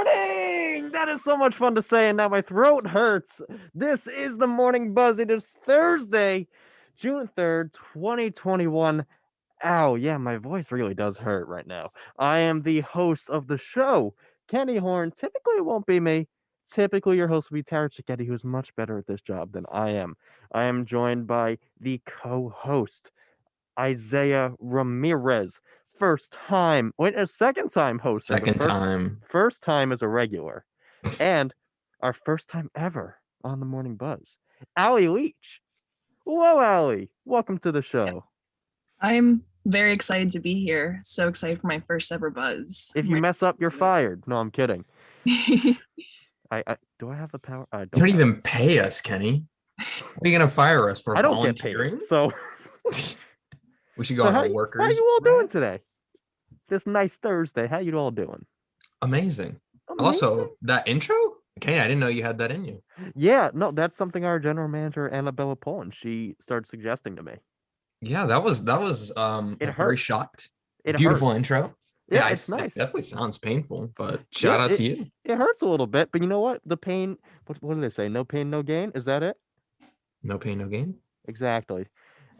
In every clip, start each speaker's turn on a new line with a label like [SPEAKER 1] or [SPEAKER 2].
[SPEAKER 1] morning! That is so much fun to say, and now my throat hurts. This is the Morning Buzz. It is Thursday, June 3rd, 2021. Ow, yeah, my voice really does hurt right now. I am the host of the show, Kenny Horn. Typically, it won't be me. Typically, your host will be Tara Cicchetti, who's much better at this job than I am. I am joined by the co-host, Isaiah Ramirez. First time, wait, a second time hosting, but
[SPEAKER 2] Second time.
[SPEAKER 1] first time as a regular, and our first time ever on the Morning Buzz. Allie Leach. Hello, Allie. Welcome to the show.
[SPEAKER 3] I'm very excited to be here. So excited for my first ever buzz.
[SPEAKER 1] If you mess up, you're fired. No, I'm kidding. I do I have the power? I
[SPEAKER 2] You
[SPEAKER 1] don't.
[SPEAKER 2] don't
[SPEAKER 1] have
[SPEAKER 2] even pay us, Kenny. What are you gonna fire us for
[SPEAKER 1] I don't get paid.
[SPEAKER 2] volunteering?
[SPEAKER 1] So,
[SPEAKER 2] We should go on a workers.
[SPEAKER 1] how you all doing
[SPEAKER 2] rant.
[SPEAKER 1] today? This nice Thursday. How you all doing?
[SPEAKER 2] Amazing.
[SPEAKER 1] Amazing.
[SPEAKER 2] Also, that intro? Kenny, I didn't know you had that in you.
[SPEAKER 1] Yeah, no, that's something our general manager Annabella Pullen, she started suggesting to me.
[SPEAKER 2] Yeah, that was
[SPEAKER 1] It
[SPEAKER 2] I'm very
[SPEAKER 1] hurts.
[SPEAKER 2] shocked.
[SPEAKER 1] It
[SPEAKER 2] Beautiful
[SPEAKER 1] hurts.
[SPEAKER 2] intro.
[SPEAKER 1] Yeah,
[SPEAKER 2] it
[SPEAKER 1] it's nice.
[SPEAKER 2] definitely sounds painful, but shout
[SPEAKER 1] Yeah,
[SPEAKER 2] out to you.
[SPEAKER 1] It hurts a little bit, but you know what? The pain. What do they say? No pain, no gain. Is that it?
[SPEAKER 2] No pain, no gain.
[SPEAKER 1] Exactly.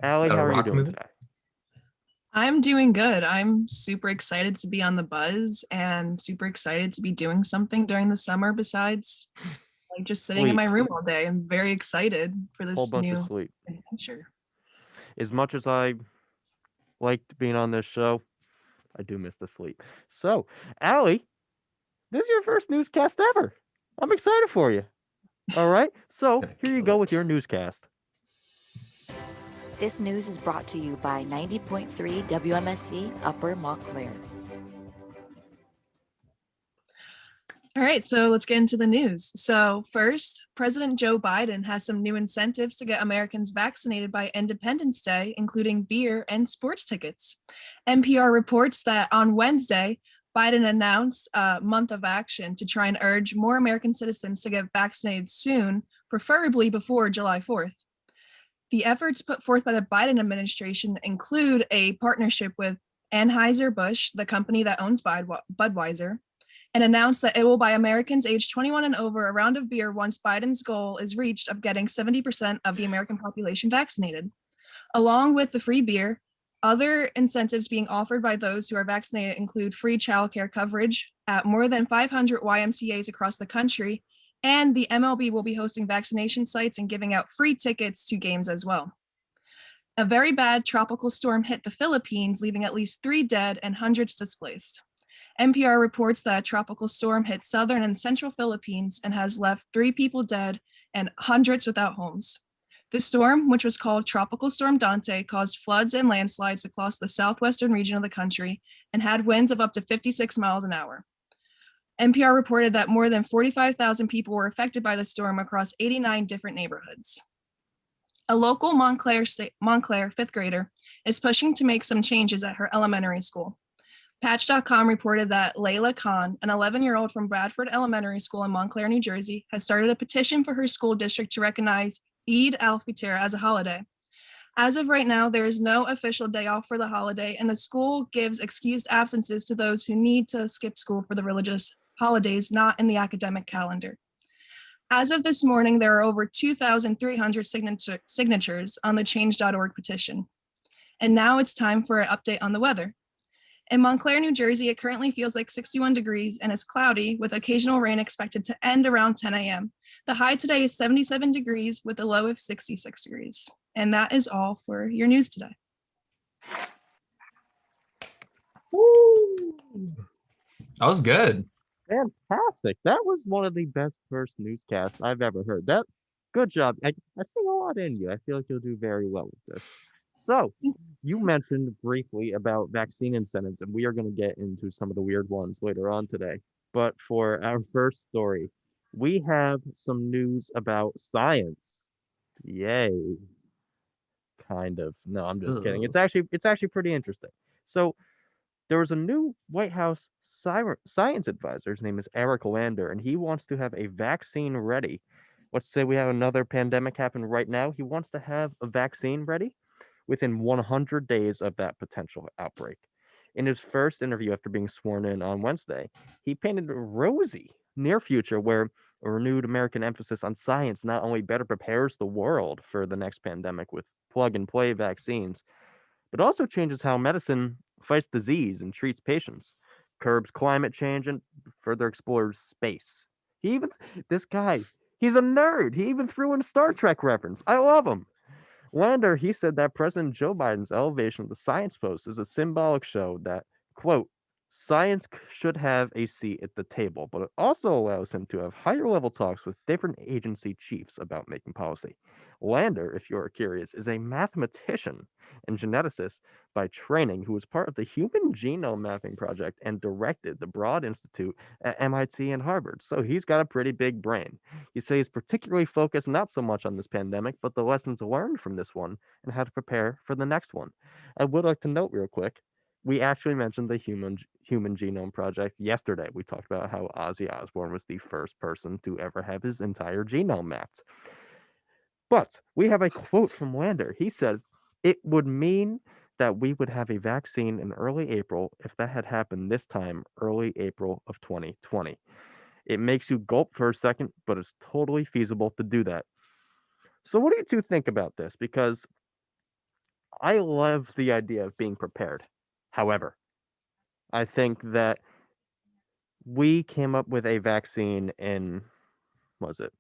[SPEAKER 1] Allie,
[SPEAKER 2] Got a
[SPEAKER 1] how are you
[SPEAKER 2] rock
[SPEAKER 1] doing
[SPEAKER 2] movie?
[SPEAKER 1] today?
[SPEAKER 3] I'm doing good. I'm super excited to be on the buzz and super excited to be doing something during the summer besides like just sitting in
[SPEAKER 1] Sleep.
[SPEAKER 3] my room all day. I'm very excited for
[SPEAKER 1] Whole
[SPEAKER 3] this
[SPEAKER 1] bunch of
[SPEAKER 3] new
[SPEAKER 1] sleep.
[SPEAKER 3] adventure.
[SPEAKER 1] As much as I liked being on this show, I do miss the sleep. So, Allie, this is your first newscast ever. I'm excited for you. All right. So
[SPEAKER 2] Gonna
[SPEAKER 1] here you
[SPEAKER 2] kill
[SPEAKER 1] go
[SPEAKER 2] it.
[SPEAKER 1] with your newscast.
[SPEAKER 4] This news is brought to you by 90.3 WMSC Upper Montclair.
[SPEAKER 3] All right, so let's get into the news. So first, President Joe Biden has some new incentives to get Americans vaccinated by Independence Day, including beer and sports tickets. NPR reports that on Wednesday, Biden announced a month of action to try and urge more American citizens to get vaccinated soon, preferably before July 4th. The efforts put forth by the Biden administration include a partnership with Anheuser-Busch, the company that owns Budweiser, and announced that it will buy Americans aged 21 and over a round of beer once Biden's goal is reached of getting 70% of the American population vaccinated. Along with the free beer, other incentives being offered by those who are vaccinated include free childcare coverage at more than 500 YMCAs across the country, and the MLB will be hosting vaccination sites and giving out free tickets to games as well. A very bad tropical storm hit the Philippines, leaving at least 3 dead and hundreds displaced. NPR reports that a tropical storm hit southern and central Philippines and has left 3 people dead and hundreds without homes. The storm, which was called Tropical Storm Dante, caused floods and landslides across the southwestern region of the country and had winds of up to 56 miles an hour. NPR reported that more than 45,000 people were affected by the storm across 89 different neighborhoods. A local Montclair fifth grader is pushing to make some changes at her elementary school. Patch.com reported that Layla Khan, an 11-year-old from Bradford Elementary School in Montclair, New Jersey, has started a petition for her school district to recognize Eid al-Fitr as a holiday. As of right now, there is no official day off for the holiday, and the school gives excused absences to those who need to skip school for the religious holidays not in the academic calendar. As of this morning, there are over 2,300 signatures on the change.org petition. And now it's time for an update on the weather. In Montclair, New Jersey, it currently feels like 61 degrees and is cloudy with occasional rain expected to end around 10 a.m. The high today is 77 degrees with a low of 66 degrees. And that is all for your news today.
[SPEAKER 2] Woo! That was good.
[SPEAKER 1] Fantastic. That was one of the best first newscasts I've ever heard. Good job. I see a lot in you. I feel like you'll do very well with this. So, you mentioned briefly about vaccine incentives, and we are going to get into some of the weird ones later on today. But for our first story, we have some news about science. Yay. Kind of. No, I'm just kidding. It's actually pretty interesting. So, there was a new White House science advisor. His name is Eric Lander, and he wants to have a vaccine ready. Let's say we have another pandemic happen right now. He wants to have a vaccine ready within 100 days of that potential outbreak. In his first interview after being sworn in on Wednesday, he painted a rosy near future where a renewed American emphasis on science not only better prepares the world for the next pandemic with plug and play vaccines, but also changes how medicine fights disease and treats patients, curbs climate change, and further explores space. He even, this guy, he's a nerd. He even threw in a Star Trek reference. I love him. Lander, he said that President Joe Biden's elevation of the science post is a symbolic show that, quote, science should have a seat at the table, but it also allows him to have higher level talks with different agency chiefs about making policy. Lander, if you're curious, is a mathematician and geneticist by training who was part of the Human Genome Mapping Project and directed the Broad Institute at MIT and Harvard. So he's got a pretty big brain. He says he's particularly focused not so much on this pandemic, but the lessons learned from this one and how to prepare for the next one. I would like to note real quick, we actually mentioned the Human Genome Project yesterday. We talked about how Ozzy Osbourne was the first person to ever have his entire genome mapped. But we have a quote from Lander. He said, it would mean that we would have a vaccine in early April if that had happened this time, early April of 2020. It makes you gulp for a second, but it's totally feasible to do that. So, what do you two think about this? Because I love the idea of being prepared. However, I think that we came up with a vaccine in, was it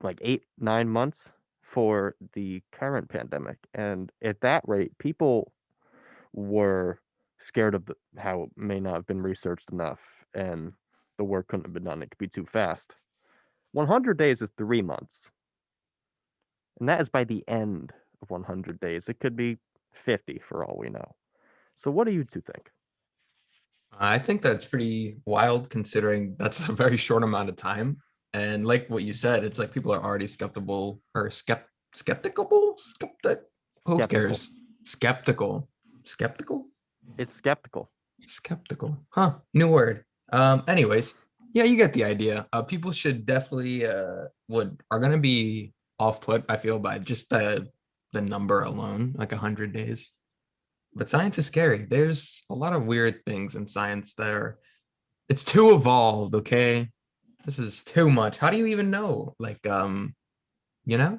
[SPEAKER 1] like 8, 9 months for the current pandemic? And at that rate, people were scared of how it may not have been researched enough and the work couldn't have been done. It could be too fast. 100 days is 3 months. And that is by the end of 100 days. It could be 50 for all we know. So, what do you two think?
[SPEAKER 2] I think that's pretty wild considering that's a very short amount of time. And like what you said, it's like people are already skeptical or skeptical? Who
[SPEAKER 1] Skeptical.
[SPEAKER 2] cares? Skeptical. Skeptical?
[SPEAKER 1] It's skeptical.
[SPEAKER 2] Skeptical. Huh. New word. Anyways, yeah, you get the idea. People should definitely are gonna be off put, I feel, by just the number alone, like 100 days. But science is scary. There's a lot of weird things in science that it's too evolved, okay? This is too much. How do you even know? Like, it's
[SPEAKER 1] Yeah.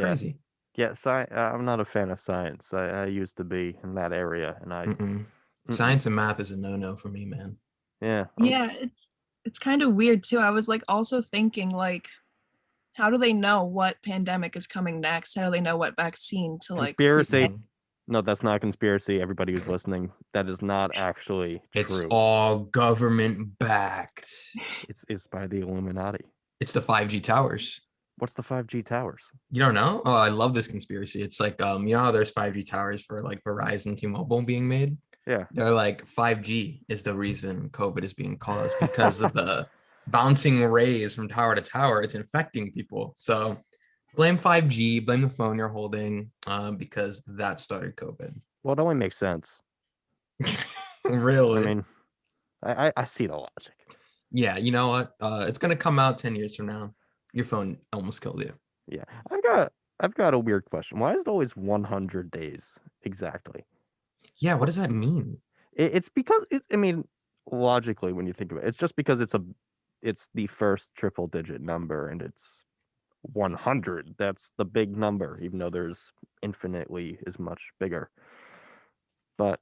[SPEAKER 2] crazy.
[SPEAKER 1] Yeah, I'm not a fan of science. I used to be in that area, and
[SPEAKER 2] Mm-mm. Science and math is a no-no for me, man.
[SPEAKER 1] yeah,
[SPEAKER 3] Yeah, it's kind of weird too. I was like also thinking like, how do they know what pandemic is coming next? How do they know what vaccine to like
[SPEAKER 1] conspiracy.
[SPEAKER 2] Mhm.
[SPEAKER 1] No, that's not a conspiracy. Everybody who's listening, that is not actually
[SPEAKER 2] It's
[SPEAKER 1] true.
[SPEAKER 2] all government backed.
[SPEAKER 1] It's by the Illuminati.
[SPEAKER 2] It's the 5G towers.
[SPEAKER 1] What's the 5G towers?
[SPEAKER 2] You don't know? Oh, I love this conspiracy. It's like, you know how there's 5G towers for like Verizon, T-Mobile being made?
[SPEAKER 1] Yeah.
[SPEAKER 2] They're like 5G is the reason COVID is being caused because of the bouncing rays from tower to tower. It's infecting people. So blame 5G, blame the phone you're holding, because that started COVID.
[SPEAKER 1] Well, it only makes sense.
[SPEAKER 2] Really?
[SPEAKER 1] I mean, I see the logic.
[SPEAKER 2] Yeah, you know what? It's gonna come out 10 years from now. Your phone almost killed you.
[SPEAKER 1] Yeah, I've got a weird question. Why is it always 100 days exactly?
[SPEAKER 2] Yeah, what does that mean?
[SPEAKER 1] It's because I mean, logically, when you think of it, it's just because it's the first triple digit number and it's 100. That's the big number, even though there's infinitely is much bigger. But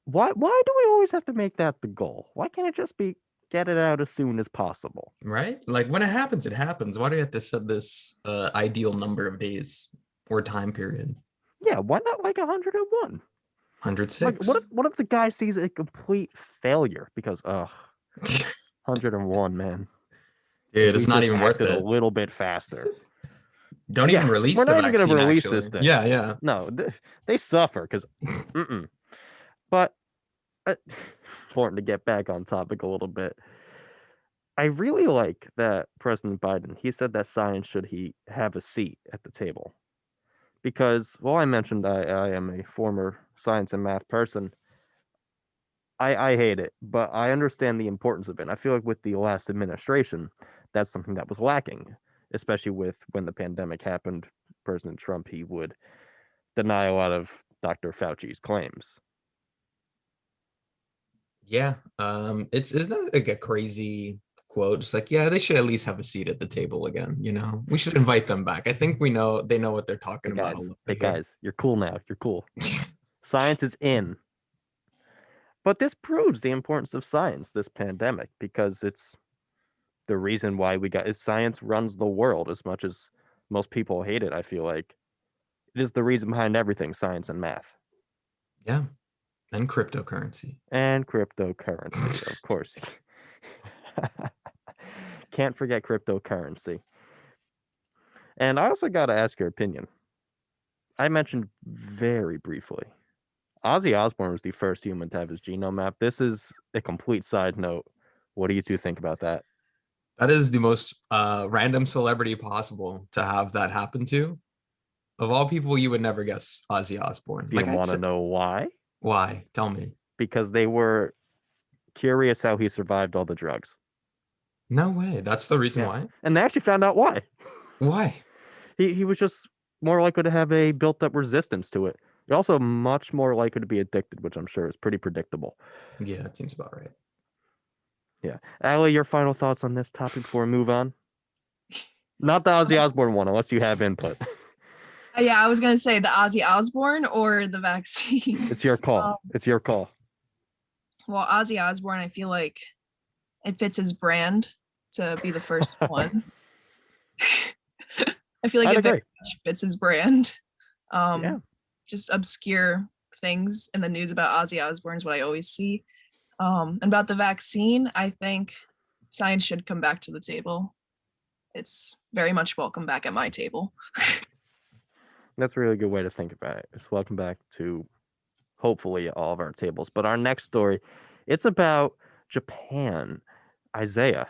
[SPEAKER 1] why do we always have to make that the goal? Why can't it just be get it out as soon as possible?
[SPEAKER 2] Right? Like when it happens, it happens. Why do you have to set this ideal number of days or time period?
[SPEAKER 1] Yeah, why not like 101?
[SPEAKER 2] 106.
[SPEAKER 1] Like, what if the guy sees a complete failure because 101, man.
[SPEAKER 2] Dude, it's
[SPEAKER 1] We
[SPEAKER 2] not
[SPEAKER 1] just
[SPEAKER 2] even worth
[SPEAKER 1] acted
[SPEAKER 2] it.
[SPEAKER 1] a little bit faster.
[SPEAKER 2] Don't
[SPEAKER 1] Yeah,
[SPEAKER 2] even release
[SPEAKER 1] we're
[SPEAKER 2] the
[SPEAKER 1] not even
[SPEAKER 2] vaccine,
[SPEAKER 1] gonna release
[SPEAKER 2] actually.
[SPEAKER 1] this thing.
[SPEAKER 2] Yeah, yeah.
[SPEAKER 1] No, they suffer because, but important to get back on topic a little bit. I really like that President Biden. He said that science should he have a seat at the table because, well, I mentioned I am a former science and math person. I hate it, but I understand the importance of it. And I feel like with the last administration, that's something that was lacking, especially with when the pandemic happened. President Trump, he would deny a lot of Dr. Fauci's claims.
[SPEAKER 2] Yeah, it's not like a crazy quote. It's like, yeah, they should at least have a seat at the table again. We should invite them back. I think they know what they're talking about a little
[SPEAKER 1] Hey
[SPEAKER 2] bit here.
[SPEAKER 1] guys, you're cool now. You're cool. Science is in. But this proves the importance of science, this pandemic, because it's the reason why science runs the world as much as most people hate it, I feel like. It is the reason behind everything, science and math.
[SPEAKER 2] Yeah, and cryptocurrency.
[SPEAKER 1] And cryptocurrency, of course. Can't forget cryptocurrency. And I also got to ask your opinion. I mentioned very briefly. Ozzy Osbourne was the first human to have his genome map. This is a complete side note. What do you two think about that?
[SPEAKER 2] That is the most random celebrity possible to have that happen to. Of all people, you would never guess Ozzy Osbourne.
[SPEAKER 1] Do you want to know why?
[SPEAKER 2] Why? Tell me.
[SPEAKER 1] Because they were curious how he survived all the drugs.
[SPEAKER 2] No way. That's the reason why?
[SPEAKER 1] And they actually found out why.
[SPEAKER 2] Why?
[SPEAKER 1] He was just more likely to have a built-up resistance to it. You're also much more likely to be addicted, which I'm sure is pretty predictable.
[SPEAKER 2] Yeah, that seems about right.
[SPEAKER 1] Yeah. Allie, your final thoughts on this topic before we move on? Not the Ozzy Osbourne one, unless you have input.
[SPEAKER 3] Yeah, I was gonna say the Ozzy Osbourne or the vaccine.
[SPEAKER 1] It's your call. It's your call.
[SPEAKER 3] Well, Ozzy Osbourne, I feel like it fits his brand to be the first one. I feel like
[SPEAKER 1] I'd
[SPEAKER 3] it very
[SPEAKER 1] agree.
[SPEAKER 3] much fits his brand.
[SPEAKER 1] Yeah.
[SPEAKER 3] Just obscure things in the news about Ozzy Osbourne is what I always see. And about the vaccine, I think science should come back to the table. It's very much welcome back at my table.
[SPEAKER 1] That's a really good way to think about it. It's welcome back to hopefully all of our tables. But our next story, it's about Japan. Isaiah,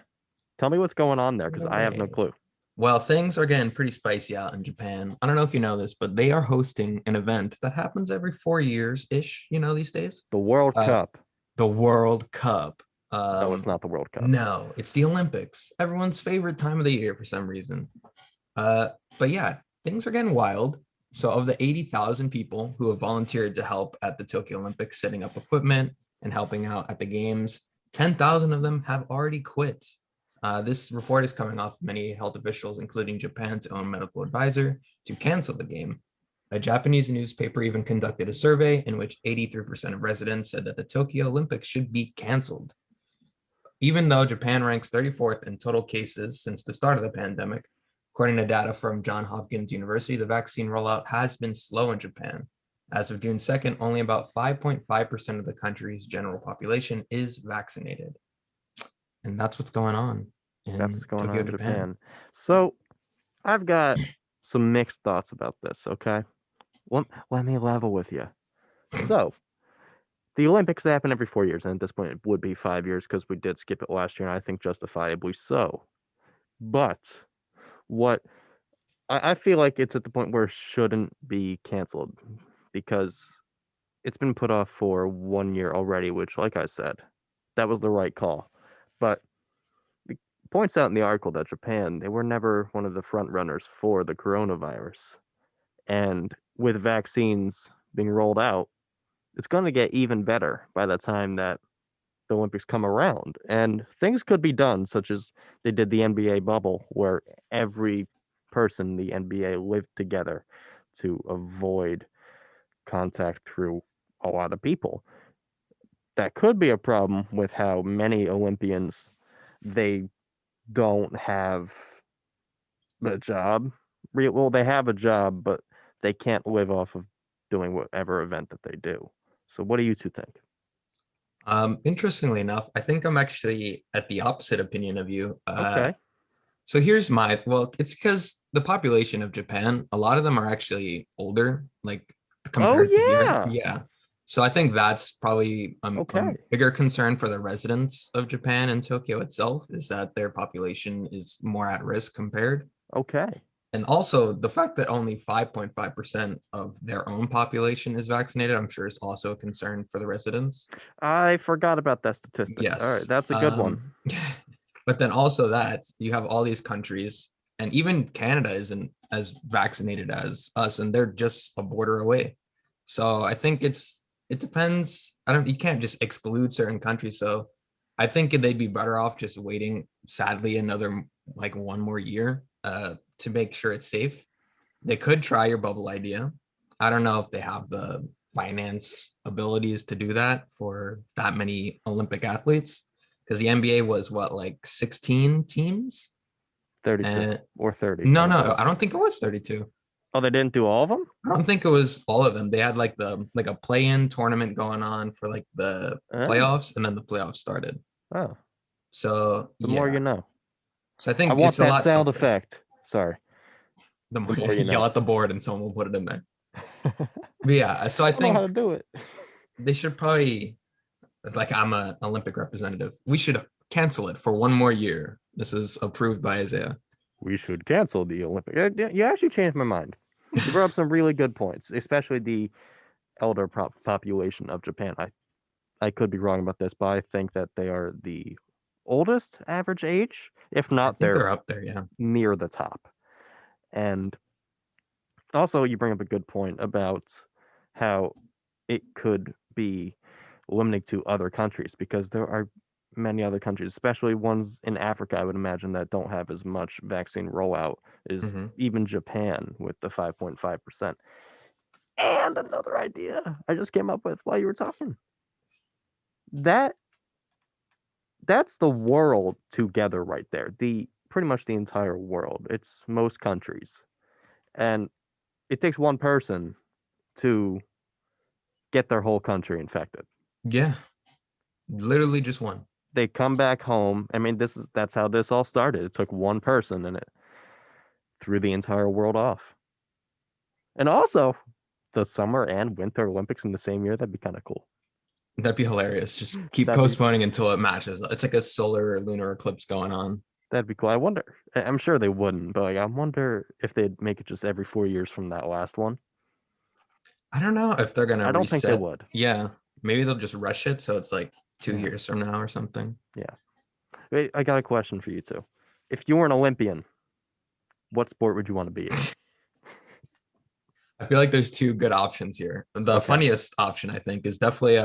[SPEAKER 1] tell me what's going on there because I have no clue.
[SPEAKER 2] Well, things are getting pretty spicy out in Japan. I don't know if you know this, but they are hosting an event that happens every 4 years-ish, these days.
[SPEAKER 1] The World Cup.
[SPEAKER 2] The World Cup.
[SPEAKER 1] No, it's not the World Cup.
[SPEAKER 2] No, it's the Olympics. Everyone's favorite time of the year for some reason. But yeah, things are getting wild. So of the 80,000 people who have volunteered to help at the Tokyo Olympics, setting up equipment and helping out at the games, 10,000 of them have already quit. This report is coming off many health officials, including Japan's own medical advisor, to cancel the game. A Japanese newspaper even conducted a survey in which 83% of residents said that the Tokyo Olympics should be canceled. Even though Japan ranks 34th in total cases since the start of the pandemic, according to data from Johns Hopkins University, the vaccine rollout has been slow in Japan. As of June 2nd, only about 5.5% of the country's general population is vaccinated. And that's what's going on in Tokyo, Japan.
[SPEAKER 1] So I've got some mixed thoughts about this, okay? Let me level with you. So the Olympics happen every 4 years, and at this point it would be 5 years because we did skip it last year, and I think justifiably so. But what I feel like it's at the point where it shouldn't be canceled because it's been put off for 1 year already, which, like I said, that was the right call. But it points out in the article that Japan, they were never one of the front runners for the coronavirus. And with vaccines being rolled out, it's going to get even better by the time that the Olympics come around. And things could be done, such as they did the NBA bubble, where every person in the NBA lived together to avoid contact through a lot of people. That could be a problem with how many Olympians, they don't have a job. Well, they have a job, but they can't live off of doing whatever event that they do. So what do you two think?
[SPEAKER 2] Interestingly enough, I think I'm actually at the opposite opinion of you.
[SPEAKER 1] Okay.
[SPEAKER 2] So here's it's because the population of Japan, a lot of them are actually older, like compared to here. Yeah. So I think that's probably a bigger concern for the residents of Japan and Tokyo itself, is that their population is more at risk compared.
[SPEAKER 1] Okay.
[SPEAKER 2] And also the fact that only 5.5% of their own population is vaccinated, I'm sure is also a concern for the residents.
[SPEAKER 1] I forgot about that statistic.
[SPEAKER 2] Yes.
[SPEAKER 1] All right, that's a good one.
[SPEAKER 2] But then also that you have all these countries, and even Canada isn't as vaccinated as us, and they're just a border away. So I think it's It depends. You can't just exclude certain countries. So I think they'd be better off just waiting, sadly, another like one more year to make sure it's safe. They could try your bubble idea. I don't know if they have the finance abilities to do that for that many Olympic athletes, because the NBA was what, like 16 teams?
[SPEAKER 1] 32
[SPEAKER 2] And
[SPEAKER 1] or 30.
[SPEAKER 2] no,
[SPEAKER 1] one of
[SPEAKER 2] no,
[SPEAKER 1] those.
[SPEAKER 2] I don't think it was 32.
[SPEAKER 1] Oh, they didn't do all of them?
[SPEAKER 2] I don't think it was all of them. They had like a play-in tournament going on for like the
[SPEAKER 1] Oh,
[SPEAKER 2] playoffs, and then the playoffs started.
[SPEAKER 1] oh,
[SPEAKER 2] So
[SPEAKER 1] the more
[SPEAKER 2] yeah.
[SPEAKER 1] you know.
[SPEAKER 2] So I
[SPEAKER 1] I
[SPEAKER 2] think
[SPEAKER 1] want
[SPEAKER 2] it's a
[SPEAKER 1] that
[SPEAKER 2] lot
[SPEAKER 1] sound
[SPEAKER 2] tougher.
[SPEAKER 1] effect. Sorry.
[SPEAKER 2] The more
[SPEAKER 1] more
[SPEAKER 2] you
[SPEAKER 1] you
[SPEAKER 2] yell
[SPEAKER 1] know.
[SPEAKER 2] at the board and someone will put it in there.
[SPEAKER 1] I
[SPEAKER 2] But yeah, so I
[SPEAKER 1] don't know how to
[SPEAKER 2] think
[SPEAKER 1] do it.
[SPEAKER 2] they should probably, like, I'm an Olympic representative. We should cancel it for one more year. This is approved by Isaiah.
[SPEAKER 1] We should cancel the Olympic. You actually changed my mind. You brought up some really good points, especially the elder population of Japan. I could be wrong about this, but I think that they are the oldest average age. If
[SPEAKER 2] I
[SPEAKER 1] not,
[SPEAKER 2] think
[SPEAKER 1] they're
[SPEAKER 2] they're up there. Yeah.
[SPEAKER 1] near the top. And also, you bring up a good point about how it could be limiting to other countries because there are many other countries, especially ones in Africa, I would imagine, that don't have as much vaccine rollout as
[SPEAKER 2] Mhm.
[SPEAKER 1] even Japan with the 5.5%. And another idea I just came up with while you were talking. That that's the world together right there. The pretty much the entire world. It's most countries. And it takes one person to get their whole country infected.
[SPEAKER 2] Yeah. Literally just one.
[SPEAKER 1] They come back home. I mean, that's how this all started. It took one person and it threw the entire world off. And also, the summer and winter Olympics in the same year, that'd be kind of cool.
[SPEAKER 2] That'd be hilarious. Just keep
[SPEAKER 1] That'd be
[SPEAKER 2] postponing until it matches. It's like a solar or lunar eclipse going on.
[SPEAKER 1] that'd be cool. I wonder. I'm sure they wouldn't, but like, I wonder if they'd make it just every 4 years from that last one.
[SPEAKER 2] I don't know if they're gonna
[SPEAKER 1] I don't think they
[SPEAKER 2] reset.
[SPEAKER 1] would.
[SPEAKER 2] Yeah. Maybe they'll just rush it so it's like 2 years
[SPEAKER 1] Yeah.
[SPEAKER 2] from now or something.
[SPEAKER 1] Yeah. Wait, I got a question for you too. If you were an Olympian, what sport would you want to be in?
[SPEAKER 2] I feel like there's two good options here. The
[SPEAKER 1] Okay.
[SPEAKER 2] funniest option, I think, is definitely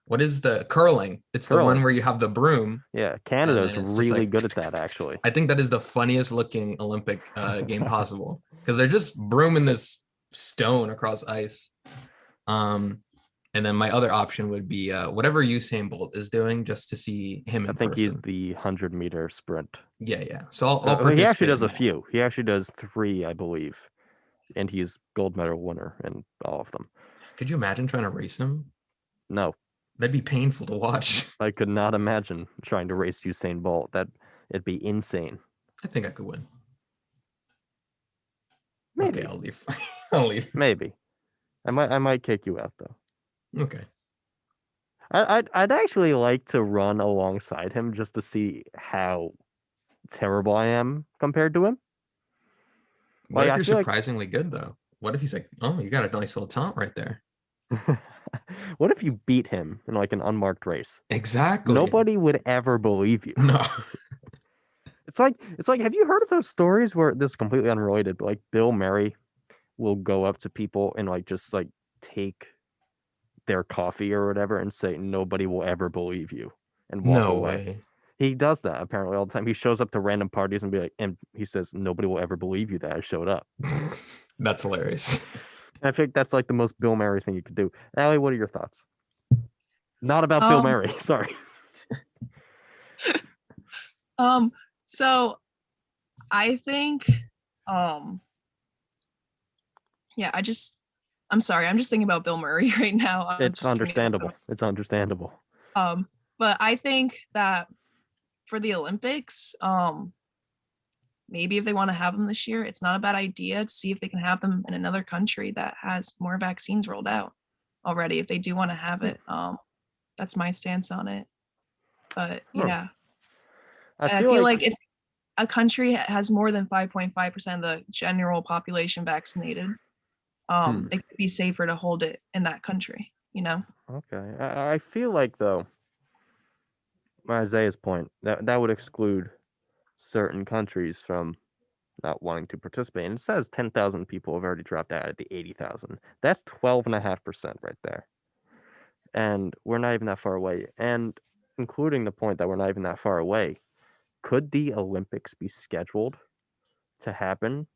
[SPEAKER 2] what is the curling? It's the one
[SPEAKER 1] Curling.
[SPEAKER 2] where you have the broom.
[SPEAKER 1] Yeah, Canada's
[SPEAKER 2] then it's just
[SPEAKER 1] really
[SPEAKER 2] like
[SPEAKER 1] good at that actually.
[SPEAKER 2] I think that is the funniest looking Olympic game possible because they're just brooming this stone across ice. And then my other option would be whatever Usain Bolt is doing, just to see him
[SPEAKER 1] I
[SPEAKER 2] in
[SPEAKER 1] think he's
[SPEAKER 2] person.
[SPEAKER 1] the 100-meter sprint.
[SPEAKER 2] Yeah. So I'll
[SPEAKER 1] So he
[SPEAKER 2] participate
[SPEAKER 1] actually does
[SPEAKER 2] in
[SPEAKER 1] a
[SPEAKER 2] that.
[SPEAKER 1] few. He actually does 3, I believe, and he's gold medal winner in all of them.
[SPEAKER 2] Could you imagine trying to race him?
[SPEAKER 1] No,
[SPEAKER 2] That'd be painful to watch.
[SPEAKER 1] I could not imagine trying to race Usain Bolt. It'd be insane.
[SPEAKER 2] I think I could win.
[SPEAKER 1] Maybe,
[SPEAKER 2] Okay, I'll leave. I'll leave.
[SPEAKER 1] maybe. I might kick you out though.
[SPEAKER 2] Okay.
[SPEAKER 1] I'd actually like to run alongside him just to see how terrible I am compared to him.
[SPEAKER 2] What
[SPEAKER 1] Like,
[SPEAKER 2] if
[SPEAKER 1] I
[SPEAKER 2] you're
[SPEAKER 1] feel like
[SPEAKER 2] surprisingly good though? What if he's like, oh, you got a nice little taunt right there?
[SPEAKER 1] what if you beat him in like an unmarked race?
[SPEAKER 2] Exactly.
[SPEAKER 1] Nobody would ever believe you.
[SPEAKER 2] No.
[SPEAKER 1] It's like have you heard of those stories where this is completely unrelated, but like Bill Murray will go up to people and like just like take their coffee or whatever and say nobody will ever believe you and walk
[SPEAKER 2] No
[SPEAKER 1] away.
[SPEAKER 2] way.
[SPEAKER 1] He does that apparently all the time. He shows up to random parties and be like, and he says nobody will ever believe you that I showed up.
[SPEAKER 2] That's hilarious.
[SPEAKER 1] I think that's like the most Bill Murray thing you could do. Allie, what are your thoughts? Not about Bill Murray. Sorry.
[SPEAKER 3] So I think yeah, I'm sorry, I'm just thinking about Bill Murray right now.
[SPEAKER 1] It's understandable. It's understandable.
[SPEAKER 3] But I think that for the Olympics, maybe if they want to have them this year, it's not a bad idea to see if they can have them in another country that has more vaccines rolled out already. If they do want to have it, that's my stance on it. But yeah, I feel like if a country has more than 5.5% of the general population vaccinated, it could be safer to hold it in that country, you know?
[SPEAKER 1] Okay. I feel like though, Isaiah's point, that would exclude certain countries from not wanting to participate. And it says 10,000 people have already dropped out of the 80,000. That's 12.5% right there. and we're not even that far away. And including the point that we're not even that far away, could the Olympics be scheduled to happen?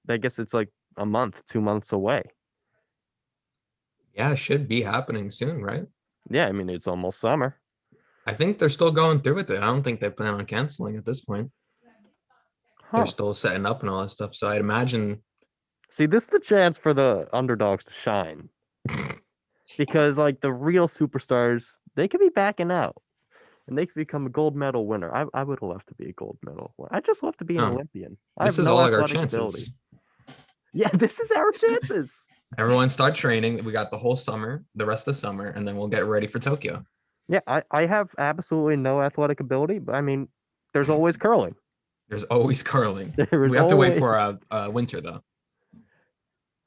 [SPEAKER 1] I guess it's like a month, 2 months away.
[SPEAKER 2] Yeah, it should be happening soon, right?
[SPEAKER 1] Yeah, I mean, it's almost summer.
[SPEAKER 2] I think they're still going through with it. I don't think they plan on canceling at this point. They're
[SPEAKER 1] Huh.
[SPEAKER 2] still setting up and all that stuff. So I'd imagine,
[SPEAKER 1] See, this is the chance for the underdogs to shine because, like, the real superstars, they could be backing out and they could become a gold medal winner. I would love to be a gold medal. I just love to be an
[SPEAKER 2] oh,
[SPEAKER 1] Olympian. I
[SPEAKER 2] this
[SPEAKER 1] have
[SPEAKER 2] is
[SPEAKER 1] no
[SPEAKER 2] all like our
[SPEAKER 1] athletic ability.
[SPEAKER 2] chances.
[SPEAKER 1] Yeah, this is our chances.
[SPEAKER 2] Everyone start training. We got the whole summer, the rest of the summer, and then we'll get ready for Tokyo.
[SPEAKER 1] Yeah, I have absolutely no athletic ability, but I mean, there's always curling.
[SPEAKER 2] There's always curling.
[SPEAKER 1] There is
[SPEAKER 2] We have to wait
[SPEAKER 1] always.
[SPEAKER 2] for winter though,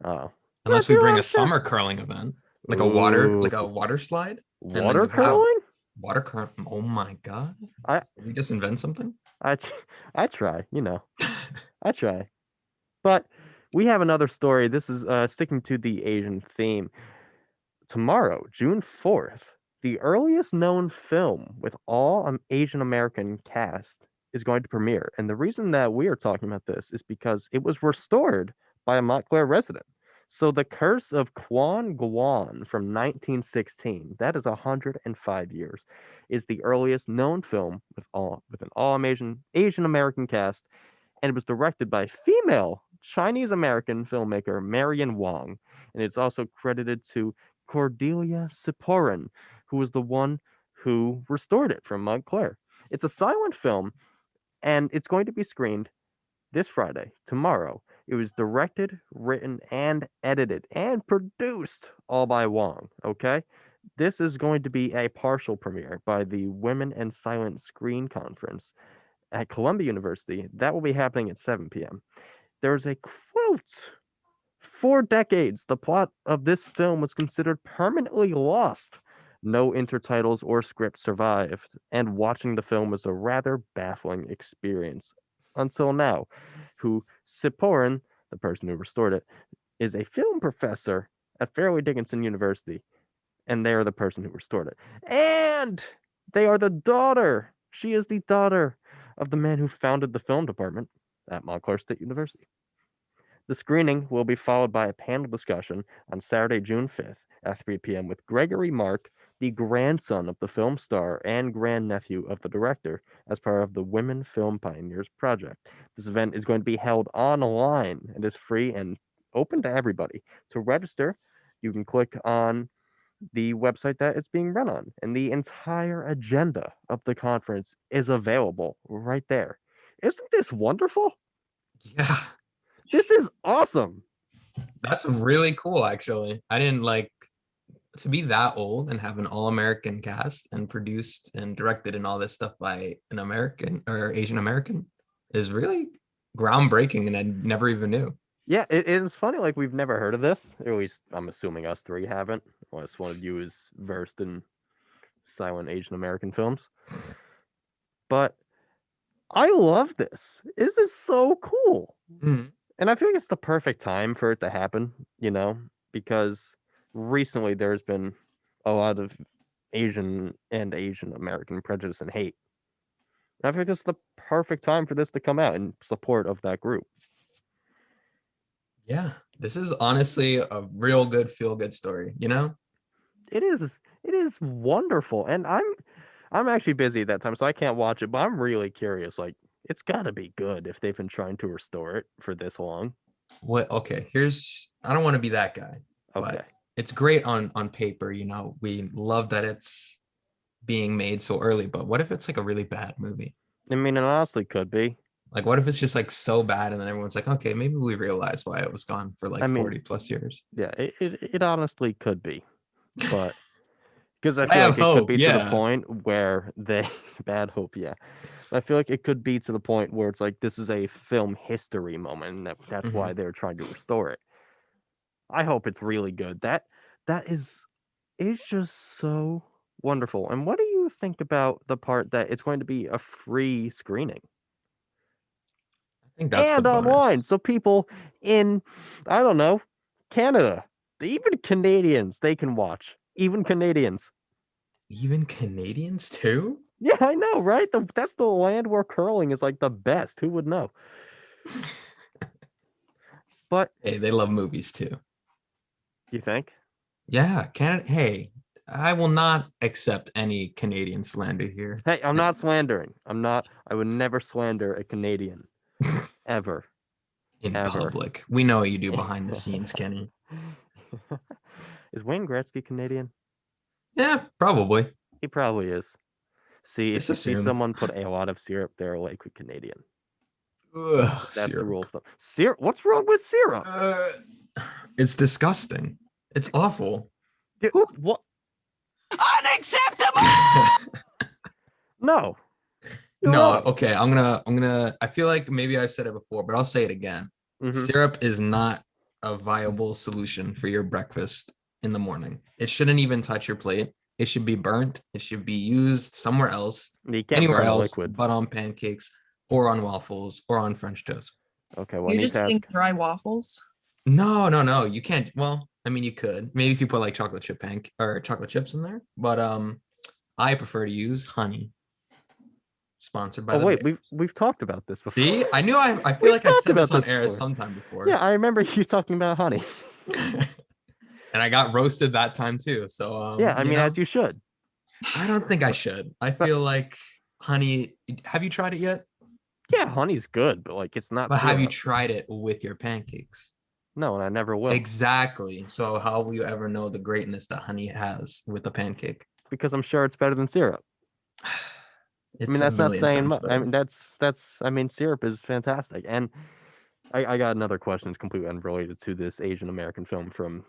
[SPEAKER 1] Oh,
[SPEAKER 2] unless we
[SPEAKER 1] do
[SPEAKER 2] bring
[SPEAKER 1] our
[SPEAKER 2] a
[SPEAKER 1] shit.
[SPEAKER 2] summer curling event, like a
[SPEAKER 1] Ooh.
[SPEAKER 2] water slide. And then
[SPEAKER 1] Water
[SPEAKER 2] you have
[SPEAKER 1] curling?
[SPEAKER 2] water curling. Oh my god!
[SPEAKER 1] I
[SPEAKER 2] Did we just invent something?
[SPEAKER 1] I I try, I try. But we have another story. This is sticking to the Asian theme. Tomorrow, June 4th, the earliest known film with all Asian American cast is going to premiere. And the reason that we are talking about this is because it was restored by a Montclair resident. So The Curse of Quan Guan from 1916, that is 105 years, is the earliest known film with an all Asian American cast, and it was directed by female Chinese American filmmaker Marion Wong, and it's also credited to Cordelia Siporin, who was the one who restored it from Montclair. It's a silent film, and it's going to be screened this Friday, tomorrow. It was directed, written, and edited and produced all by Wong. Okay? This is going to be a partial premiere by the Women and Silent Screen Conference at Columbia University. That will be happening at 7 p.m. There's a quote. For decades, the plot of this film was considered permanently lost. No intertitles or script survived, and watching the film was a rather baffling experience. Until now, who Siporin, the person who restored it, is a film professor at Fairleigh Dickinson University, and they are the person who restored it. And they are the daughter. She is the daughter of the man who founded the film department at Montclair State University. The screening will be followed by a panel discussion on Saturday, June 5th at 3 p.m. with Gregory Mark, the grandson of the film star and grandnephew of the director, as part of the Women Film Pioneers Project. This event is going to be held online and is free and open to everybody. To register, you can click on the website that it's being run on, and the entire agenda of the conference is available right there. Isn't this wonderful?
[SPEAKER 2] Yeah,
[SPEAKER 1] This is awesome.
[SPEAKER 2] that's really cool. Actually, I didn't like to be that old and have an all-American cast and produced and directed and all this stuff by an American or Asian American is really groundbreaking, and I never even knew.
[SPEAKER 1] Yeah, it's funny. Like we've never heard of this. At least I'm assuming us three haven't, unless one of you is versed in silent Asian American films. But I love this. This is so cool,
[SPEAKER 2] Mhm.
[SPEAKER 1] and I feel like it's the perfect time for it to happen. Because recently there's been a lot of Asian and Asian American prejudice and hate. And I think this is the perfect time for this to come out in support of that group.
[SPEAKER 2] Yeah, this is honestly a real good feel-good story.
[SPEAKER 1] It is wonderful, and I'm actually busy at that time, so I can't watch it. But I'm really curious. Like, it's got to be good if they've been trying to restore it for this long.
[SPEAKER 2] What? Okay, I don't want to be that guy,
[SPEAKER 1] Okay.
[SPEAKER 2] but it's great on paper. We love that it's being made so early. But what if it's like a really bad movie?
[SPEAKER 1] I mean, it honestly could be.
[SPEAKER 2] Like, what if it's just like so bad, and then everyone's like, okay, maybe we realize why it was gone for like
[SPEAKER 1] I mean,
[SPEAKER 2] 40 plus years.
[SPEAKER 1] Yeah, it honestly could be, but because I
[SPEAKER 2] I
[SPEAKER 1] feel
[SPEAKER 2] have
[SPEAKER 1] like it could
[SPEAKER 2] hope.
[SPEAKER 1] be to the
[SPEAKER 2] Yeah.
[SPEAKER 1] point where they bad hope. Yeah, I feel like it could be to the point where it's like this is a film history moment, and that's
[SPEAKER 2] Mhm.
[SPEAKER 1] why they're trying to restore it. I hope it's really good. That is just so wonderful. And what do you think about the part that it's going to be a free screening
[SPEAKER 2] I think that's the
[SPEAKER 1] and online?
[SPEAKER 2] bonus.
[SPEAKER 1] So people in, I don't know, Canada, even Canadians, they can watch. Even Canadians.
[SPEAKER 2] Even Canadians too?
[SPEAKER 1] Yeah, I know, right? That's the land where curling is like the best. Who would know? But
[SPEAKER 2] Hey, they love movies too.
[SPEAKER 1] you think?
[SPEAKER 2] Yeah, Canada. Hey, I will not accept any Canadian slander here.
[SPEAKER 1] Hey, I'm not slandering. I'm not. I would never slander a Canadian ever.
[SPEAKER 2] In
[SPEAKER 1] Ever.
[SPEAKER 2] public. We know what you do behind the scenes, Kenny.
[SPEAKER 1] Is Wayne Gretzky Canadian?
[SPEAKER 2] Yeah, probably.
[SPEAKER 1] He probably is. See, if
[SPEAKER 2] Just
[SPEAKER 1] you see
[SPEAKER 2] assume.
[SPEAKER 1] someone put a lot of syrup, they're likely Canadian.
[SPEAKER 2] Ugh,
[SPEAKER 1] That's the
[SPEAKER 2] syrup.
[SPEAKER 1] rule of thumb. Syrup? What's wrong with syrup?
[SPEAKER 2] It's disgusting. It's awful.
[SPEAKER 1] Dude,
[SPEAKER 2] Who-
[SPEAKER 1] what?
[SPEAKER 2] Unacceptable.
[SPEAKER 1] No. You're
[SPEAKER 2] No,
[SPEAKER 1] wrong.
[SPEAKER 2] okay. I feel like maybe I've said it before, but I'll say it again.
[SPEAKER 1] Mhm.
[SPEAKER 2] Syrup is not a viable solution for your breakfast in the morning. It shouldn't even touch your plate. It should be burnt. It should be used somewhere else,
[SPEAKER 1] You can't
[SPEAKER 2] anywhere
[SPEAKER 1] burn a
[SPEAKER 2] else,
[SPEAKER 1] liquid.
[SPEAKER 2] but on pancakes or on waffles or on French toast.
[SPEAKER 1] Okay, well, I
[SPEAKER 3] You're
[SPEAKER 1] need
[SPEAKER 3] just
[SPEAKER 1] to
[SPEAKER 3] eating
[SPEAKER 1] ask.
[SPEAKER 3] dry waffles.
[SPEAKER 2] No. You can't. Well, I mean, you could. Maybe if you put like chocolate chip or chocolate chips in there, but I prefer to use honey. Sponsored by
[SPEAKER 1] Oh
[SPEAKER 2] the
[SPEAKER 1] wait,
[SPEAKER 2] Bear.
[SPEAKER 1] we've talked about this before.
[SPEAKER 2] See, I knew I feel
[SPEAKER 1] We've
[SPEAKER 2] like I
[SPEAKER 1] talked
[SPEAKER 2] said this
[SPEAKER 1] about
[SPEAKER 2] on
[SPEAKER 1] this
[SPEAKER 2] air
[SPEAKER 1] before.
[SPEAKER 2] sometime before.
[SPEAKER 1] Yeah, I remember you talking about honey.
[SPEAKER 2] And I got roasted that time too. So
[SPEAKER 1] Yeah, I mean, as you should.
[SPEAKER 2] I don't think I should. I
[SPEAKER 1] But-
[SPEAKER 2] feel like honey. Have you tried it yet?
[SPEAKER 1] Yeah, honey's good, but like it's not
[SPEAKER 2] But have you
[SPEAKER 1] syrup.
[SPEAKER 2] tried it with your pancakes?
[SPEAKER 1] No, and I never will.
[SPEAKER 2] Exactly. So how will you ever know the greatness that honey has with a pancake?
[SPEAKER 1] Because I'm sure it's better than syrup.
[SPEAKER 2] It's
[SPEAKER 1] I mean,
[SPEAKER 2] a
[SPEAKER 1] that's not
[SPEAKER 2] million
[SPEAKER 1] saying
[SPEAKER 2] times
[SPEAKER 1] much. I
[SPEAKER 2] better.
[SPEAKER 1] mean, that's. I mean, syrup is fantastic. And I got another question. It's completely unrelated to this Asian American film from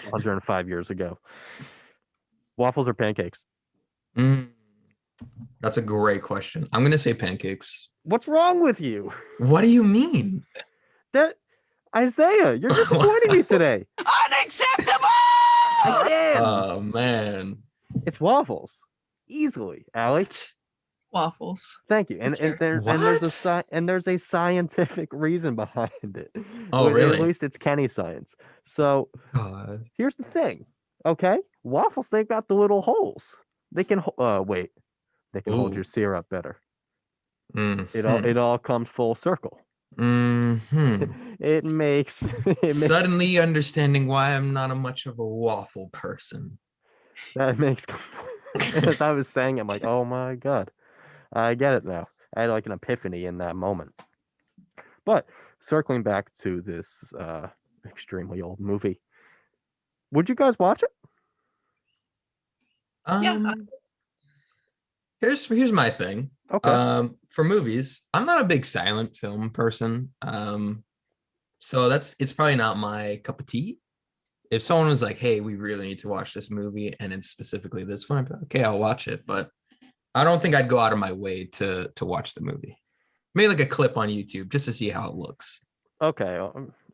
[SPEAKER 1] 105 years ago. Waffles or pancakes?
[SPEAKER 2] Mm, that's a great question. I'm gonna say pancakes.
[SPEAKER 1] What's wrong with you?
[SPEAKER 2] What do you mean?
[SPEAKER 1] That Isaiah, you're disappointing me today.
[SPEAKER 2] Unacceptable!
[SPEAKER 1] Again.
[SPEAKER 2] Oh man.
[SPEAKER 1] It's waffles, easily, Allie.
[SPEAKER 3] Waffles.
[SPEAKER 1] Thank you. And
[SPEAKER 3] Sure.
[SPEAKER 1] there's a scientific reason behind it.
[SPEAKER 2] Oh,
[SPEAKER 1] At
[SPEAKER 2] really?
[SPEAKER 1] least it's Kenny science. So
[SPEAKER 2] God.
[SPEAKER 1] here's the thing. Okay, waffles, they've got the little holes. They can wait. They can hold
[SPEAKER 2] Ooh.
[SPEAKER 1] your syrup better.
[SPEAKER 2] Mhm.
[SPEAKER 1] It all comes full circle.
[SPEAKER 2] Mhm.
[SPEAKER 1] It makes
[SPEAKER 2] Suddenly understanding why I'm not a much of a waffle person.
[SPEAKER 1] that makes as I was saying, I'm like, oh my god, I get it now. I had like an epiphany in that moment. But circling back to this extremely old movie, would you guys watch it?
[SPEAKER 3] Yeah.
[SPEAKER 2] Here's my thing.
[SPEAKER 1] Okay.
[SPEAKER 2] For movies, I'm not a big silent film person. So it's probably not my cup of tea. If someone was like, "Hey, we really need to watch this movie," and it's specifically this one, okay, I'll watch it. But I don't think I'd go out of my way to watch the movie. Maybe like a clip on YouTube just to see how it looks.
[SPEAKER 1] Okay.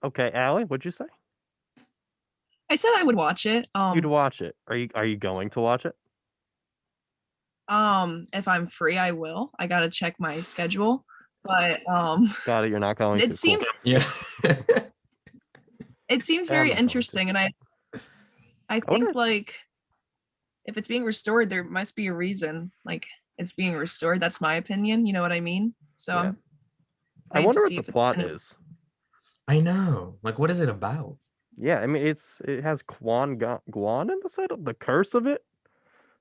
[SPEAKER 1] Okay, Allie, what'd you say?
[SPEAKER 3] I said I would watch it.
[SPEAKER 1] You'd watch it. Are you going to watch it?
[SPEAKER 3] If I'm free, I will. I gotta check my schedule. But
[SPEAKER 1] Got it. You're not going to.
[SPEAKER 3] it seems
[SPEAKER 1] Cool.
[SPEAKER 2] Yeah.
[SPEAKER 3] it seems
[SPEAKER 1] Yeah, I'm
[SPEAKER 3] very
[SPEAKER 1] not going to.
[SPEAKER 3] interesting, and I
[SPEAKER 1] wonder-
[SPEAKER 3] think like if it's being restored, there must be a reason. Like it's being restored. That's my opinion. You know what I mean? So
[SPEAKER 1] Yeah.
[SPEAKER 3] I'm
[SPEAKER 1] I
[SPEAKER 3] excited
[SPEAKER 1] wonder
[SPEAKER 3] to
[SPEAKER 1] what
[SPEAKER 3] see
[SPEAKER 1] the
[SPEAKER 3] if it's
[SPEAKER 1] plot
[SPEAKER 3] in
[SPEAKER 1] is.
[SPEAKER 2] I know. Like, what is it about?
[SPEAKER 1] Yeah, I mean it has Guan in the title, the curse of it.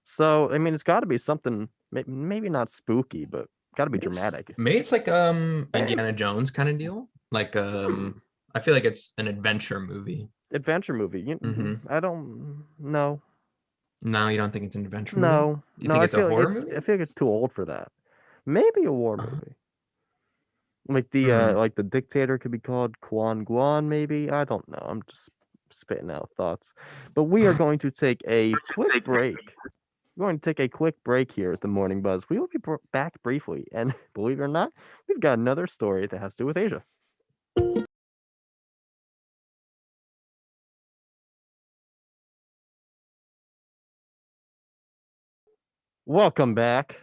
[SPEAKER 1] So I mean it's got to be something maybe not spooky, but got to be dramatic.
[SPEAKER 2] Maybe it's like Indiana Jones kind of deal. Like I feel like it's an adventure movie.
[SPEAKER 1] Adventure movie.
[SPEAKER 2] Mhm.
[SPEAKER 1] I don't know.
[SPEAKER 2] No, you don't think it's an adventure movie?
[SPEAKER 1] No,
[SPEAKER 2] You
[SPEAKER 1] no.
[SPEAKER 2] think
[SPEAKER 1] I
[SPEAKER 2] it's a
[SPEAKER 1] feel
[SPEAKER 2] horror
[SPEAKER 1] it's
[SPEAKER 2] movie?
[SPEAKER 1] I feel like it's too old for that. Maybe a war movie. Like the dictator could be called Quan Guan. Maybe I don't know. I'm just spitting out thoughts. But we are going to take a quick break. We're going to take a quick break here at the Morning Buzz. We will be back briefly, and believe it or not, we've got another story that has to do with Asia. Welcome back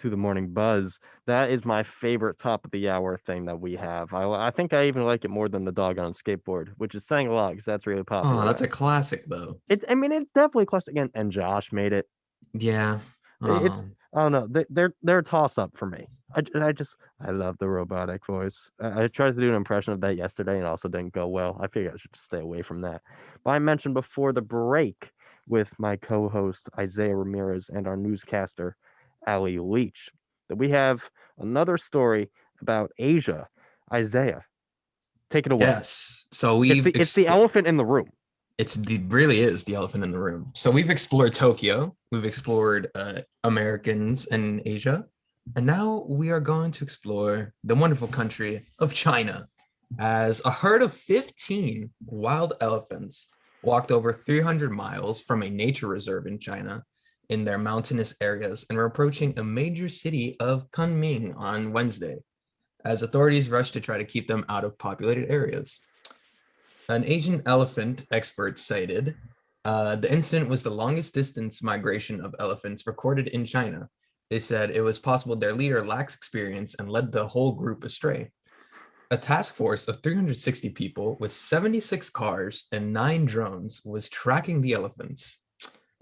[SPEAKER 1] to the morning buzz. That is my favorite top of the hour thing that we have. I think I even like it more than the dog on skateboard, which is saying a lot because that's really
[SPEAKER 2] Oh,
[SPEAKER 1] popular
[SPEAKER 2] that's
[SPEAKER 1] now.
[SPEAKER 2] a classic though.
[SPEAKER 1] I mean, it's definitely classic, and Josh made it.
[SPEAKER 2] Yeah.
[SPEAKER 1] It's I don't know. They're a toss up for me. I love the robotic voice. I tried to do an impression of that yesterday and also didn't go well. I figured I should just stay away from that. But I mentioned before the break with my co-host Isaiah Ramirez and our newscaster Ali Leach that we have another story about Asia. Isaiah, take it away.
[SPEAKER 2] Yes. So
[SPEAKER 1] It's the elephant in the room.
[SPEAKER 2] Really is the elephant in the room. So we've explored Tokyo, we've explored Americans in Asia, and now we are going to explore the wonderful country of China, as a herd of 15 wild elephants walked over 300 miles from a nature reserve in China in their mountainous areas and were approaching a major city of Kunming on Wednesday, as authorities rushed to try to keep them out of populated areas. An Asian elephant expert cited the incident was the longest distance migration of elephants recorded in China. They said it was possible their leader lacks experience and led the whole group astray. A task force of 360 people with 76 cars and 9 drones was tracking the elephants.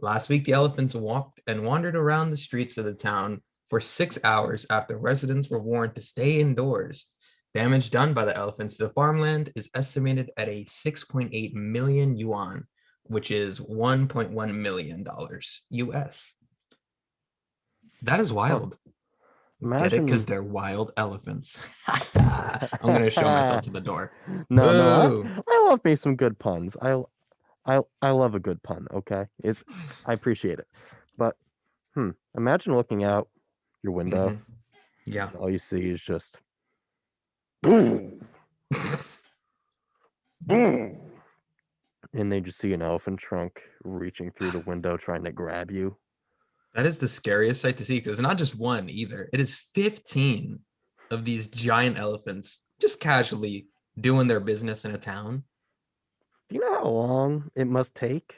[SPEAKER 2] Last week, the elephants walked and wandered around the streets of the town for 6 hours after residents were warned to stay indoors. Damage done by the elephants to the farmland is estimated at a 6.8 million yuan, which is $1.1 million US. That is wild. Get it? Because they're wild elephants. I'm going to show myself to the door.
[SPEAKER 1] No, I love me some good puns. I love a good pun, okay? I appreciate it. But imagine looking out your window.
[SPEAKER 2] Mm-hmm. Yeah.
[SPEAKER 1] All you see is just boom. Boom. And they just see an elephant trunk reaching through the window trying to grab you.
[SPEAKER 2] That is the scariest sight to see because it's not just one either. It is 15 of these giant elephants just casually doing their business in a town.
[SPEAKER 1] Do you know how long it must take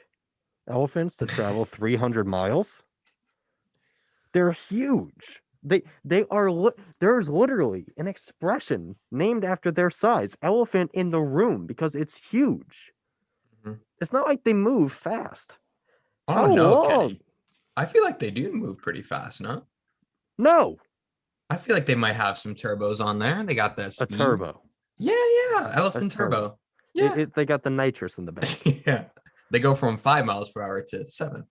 [SPEAKER 1] elephants to travel 300 miles? They're huge. There's literally an expression named after their size, elephant in the room, because it's huge. Mm-hmm. It's not like they move fast.
[SPEAKER 2] Oh,
[SPEAKER 1] how
[SPEAKER 2] no,
[SPEAKER 1] long?
[SPEAKER 2] Kenny. I feel like they do move pretty fast, no?
[SPEAKER 1] No.
[SPEAKER 2] I feel like they might have some turbos on there. They got that speed.
[SPEAKER 1] A turbo.
[SPEAKER 2] Yeah. Elephant turbo.
[SPEAKER 1] Yeah. They got the nitrous in the back.
[SPEAKER 2] Yeah. They go from 5 miles per hour to 7.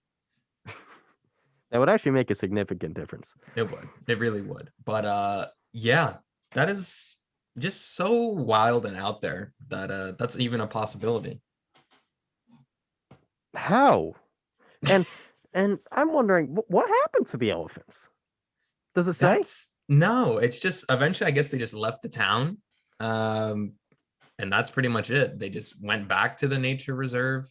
[SPEAKER 1] That would actually make a significant difference.
[SPEAKER 2] It would. It really would. But yeah, that is just so wild and out there that that's even a possibility.
[SPEAKER 1] How? And I'm wondering what happened to the elephants? Does it say?
[SPEAKER 2] No, it's just eventually I guess they just left the town. And that's pretty much it. They just went back to the nature reserve.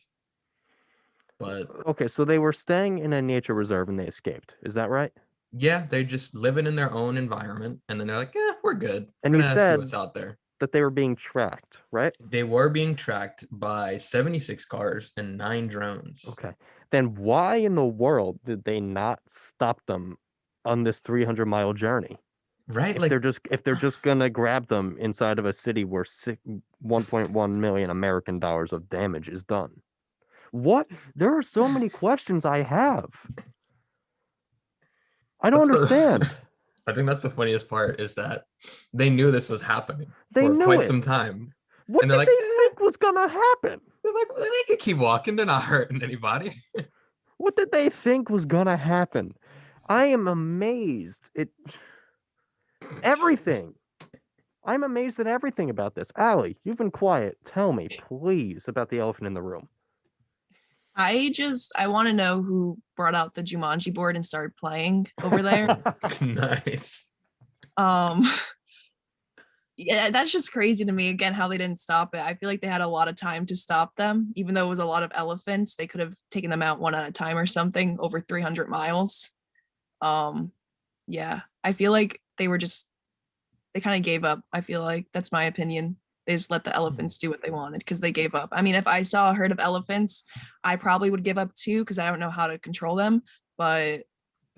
[SPEAKER 2] But
[SPEAKER 1] okay, so they were staying in a nature reserve and they escaped. Is that right?
[SPEAKER 2] Yeah, they're just living in their own environment, and then they're like, "Yeah, we're good."
[SPEAKER 1] And you said
[SPEAKER 2] see what's out there.
[SPEAKER 1] That they were being tracked, right?
[SPEAKER 2] They were being tracked by 76 cars and 9 drones.
[SPEAKER 1] Okay, then why in the world did they not stop them on this 300-mile journey?
[SPEAKER 2] Right,
[SPEAKER 1] if they're just gonna grab them inside of a city where 1.1 million American dollars of damage is done. What? There are so many questions I have. I don't understand.
[SPEAKER 2] I think that's the funniest part is that they knew this was happening
[SPEAKER 1] for
[SPEAKER 2] quite some time.
[SPEAKER 1] What did they think was gonna happen?
[SPEAKER 2] They're like, well, they could keep walking. They're not hurting anybody.
[SPEAKER 1] What did they think was gonna happen? I am amazed at everything. I'm amazed at everything about this. Allie, you've been quiet. Tell me, please, about the elephant in the room.
[SPEAKER 3] I want to know who brought out the Jumanji board and started playing over there.
[SPEAKER 2] Nice.
[SPEAKER 3] Yeah, that's just crazy to me. Again, how they didn't stop it. I feel like they had a lot of time to stop them, even though it was a lot of elephants. They could have taken them out one at a time or something over 300 miles. Yeah, I feel like they kind of gave up. I feel like that's my opinion. They just let the elephants do what they wanted because they gave up. I mean, if I saw a herd of elephants, I probably would give up too because I don't know how to control them. But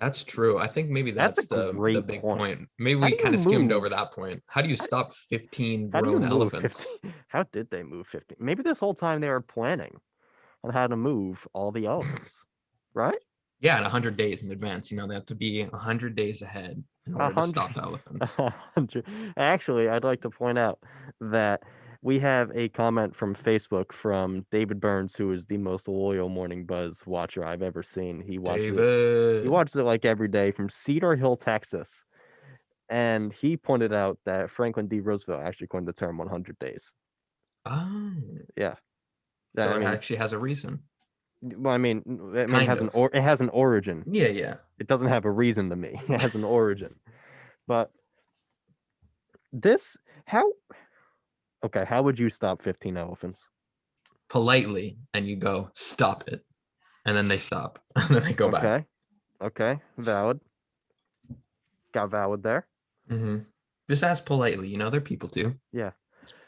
[SPEAKER 2] That's true. I think maybe
[SPEAKER 1] That's
[SPEAKER 2] that's
[SPEAKER 1] a
[SPEAKER 2] the
[SPEAKER 1] great
[SPEAKER 2] big
[SPEAKER 1] point.
[SPEAKER 2] point. Maybe
[SPEAKER 1] How
[SPEAKER 2] we
[SPEAKER 1] do you
[SPEAKER 2] kind of skimmed over
[SPEAKER 1] move?
[SPEAKER 2] that point. How do you
[SPEAKER 1] How,
[SPEAKER 2] stop 15
[SPEAKER 1] how do you
[SPEAKER 2] grown
[SPEAKER 1] move
[SPEAKER 2] elephants?
[SPEAKER 1] 15? How did they move 15? Maybe this whole time they were planning on how to move all the elephants, right?
[SPEAKER 2] Yeah, in 100 days in advance. They have to be 100 days ahead in
[SPEAKER 1] A
[SPEAKER 2] order to
[SPEAKER 1] hundred.
[SPEAKER 2] stop the elephants.
[SPEAKER 1] 100. Actually, I'd like to point out that we have a comment from Facebook from David Burns, who is the most loyal Morning Buzz watcher I've ever seen. He watches it. He
[SPEAKER 2] David.
[SPEAKER 1] watches it like every day from Cedar Hill, Texas, and he pointed out that Franklin D. Roosevelt actually coined the term 100 days.
[SPEAKER 2] Oh,
[SPEAKER 1] Yeah,
[SPEAKER 2] so
[SPEAKER 1] I
[SPEAKER 2] it
[SPEAKER 1] mean,
[SPEAKER 2] actually has a reason.
[SPEAKER 1] well, it
[SPEAKER 2] Kind
[SPEAKER 1] has
[SPEAKER 2] of.
[SPEAKER 1] it has an origin.
[SPEAKER 2] Yeah, yeah.
[SPEAKER 1] It doesn't have a reason to me. It has an origin. But this, how okay, how would you stop 15 elephants?
[SPEAKER 2] Politely, and you go, stop it. And then they stop. And then they go back.
[SPEAKER 1] Okay, okay, valid. Got valid there.
[SPEAKER 2] Just ask politely. They're people too.
[SPEAKER 1] Yeah.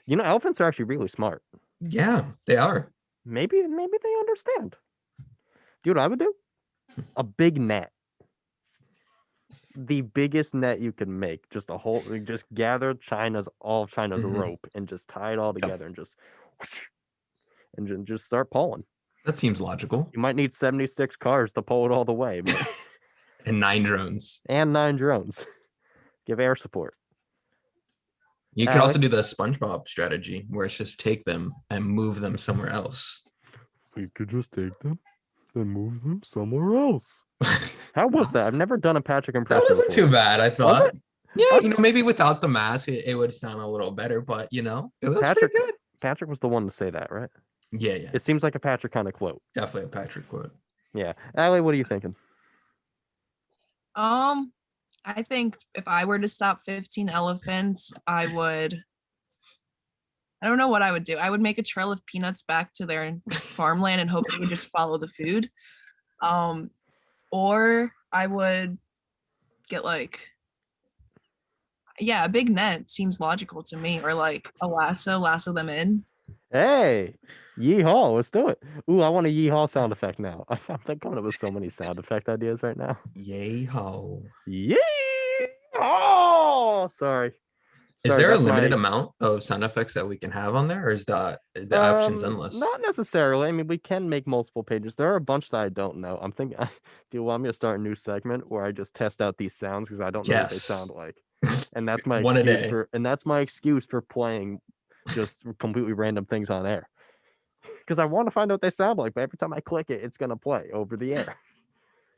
[SPEAKER 1] Elephants are actually really smart.
[SPEAKER 2] Yeah, they are.
[SPEAKER 1] Maybe they understand. Do you know what I would do? A big net. The biggest net you can make. Just just gather all of China's
[SPEAKER 2] Mhm.
[SPEAKER 1] rope and just tie it all
[SPEAKER 2] Yep.
[SPEAKER 1] together and just start pulling.
[SPEAKER 2] That seems logical.
[SPEAKER 1] You might need 76 cars to pull it all the way, but
[SPEAKER 2] And 9 drones.
[SPEAKER 1] and 9 drones. Give air support.
[SPEAKER 2] You could
[SPEAKER 1] Allie?
[SPEAKER 2] also do the SpongeBob strategy where it's just take them and move them somewhere else.
[SPEAKER 1] We could just take them and move them somewhere else. How was that? I've never done a Patrick impression.
[SPEAKER 2] That wasn't
[SPEAKER 1] before.
[SPEAKER 2] too bad, I thought.
[SPEAKER 1] it?
[SPEAKER 2] Yeah, maybe without the mask, it would sound a little better, but it was
[SPEAKER 1] Patrick,
[SPEAKER 2] pretty good.
[SPEAKER 1] Patrick was the one to say that, right?
[SPEAKER 2] Yeah, yeah.
[SPEAKER 1] It seems like a Patrick kind of quote.
[SPEAKER 2] Definitely a Patrick quote.
[SPEAKER 1] Yeah. Allie, what are you thinking?
[SPEAKER 3] I think if I were to stop 15 elephants, I don't know what I would do. I would make a trail of peanuts back to their farmland and hope they would just follow the food. Or I would get a big net seems logical to me, or a lasso them in.
[SPEAKER 1] Hey, yeehaw, let's do it. Ooh, I want a yeehaw sound effect now. I'm coming up with so many sound effect ideas right now.
[SPEAKER 2] Yay ho.
[SPEAKER 1] Yeehaw! Sorry.
[SPEAKER 2] Is there a
[SPEAKER 1] that's
[SPEAKER 2] limited amount of sound effects that we can have on there, or is the options endless?
[SPEAKER 1] Not necessarily. I mean, we can make multiple pages. There are a bunch that I don't know. I'm thinking, do you want me to start a new segment where I just test out these sounds because I don't know what they sound like, and that's my
[SPEAKER 2] One a
[SPEAKER 1] excuse
[SPEAKER 2] day.
[SPEAKER 1] that's my excuse for playing just completely random things on air because I want to find out what they sound like. But every time I click it, it's gonna play over the air.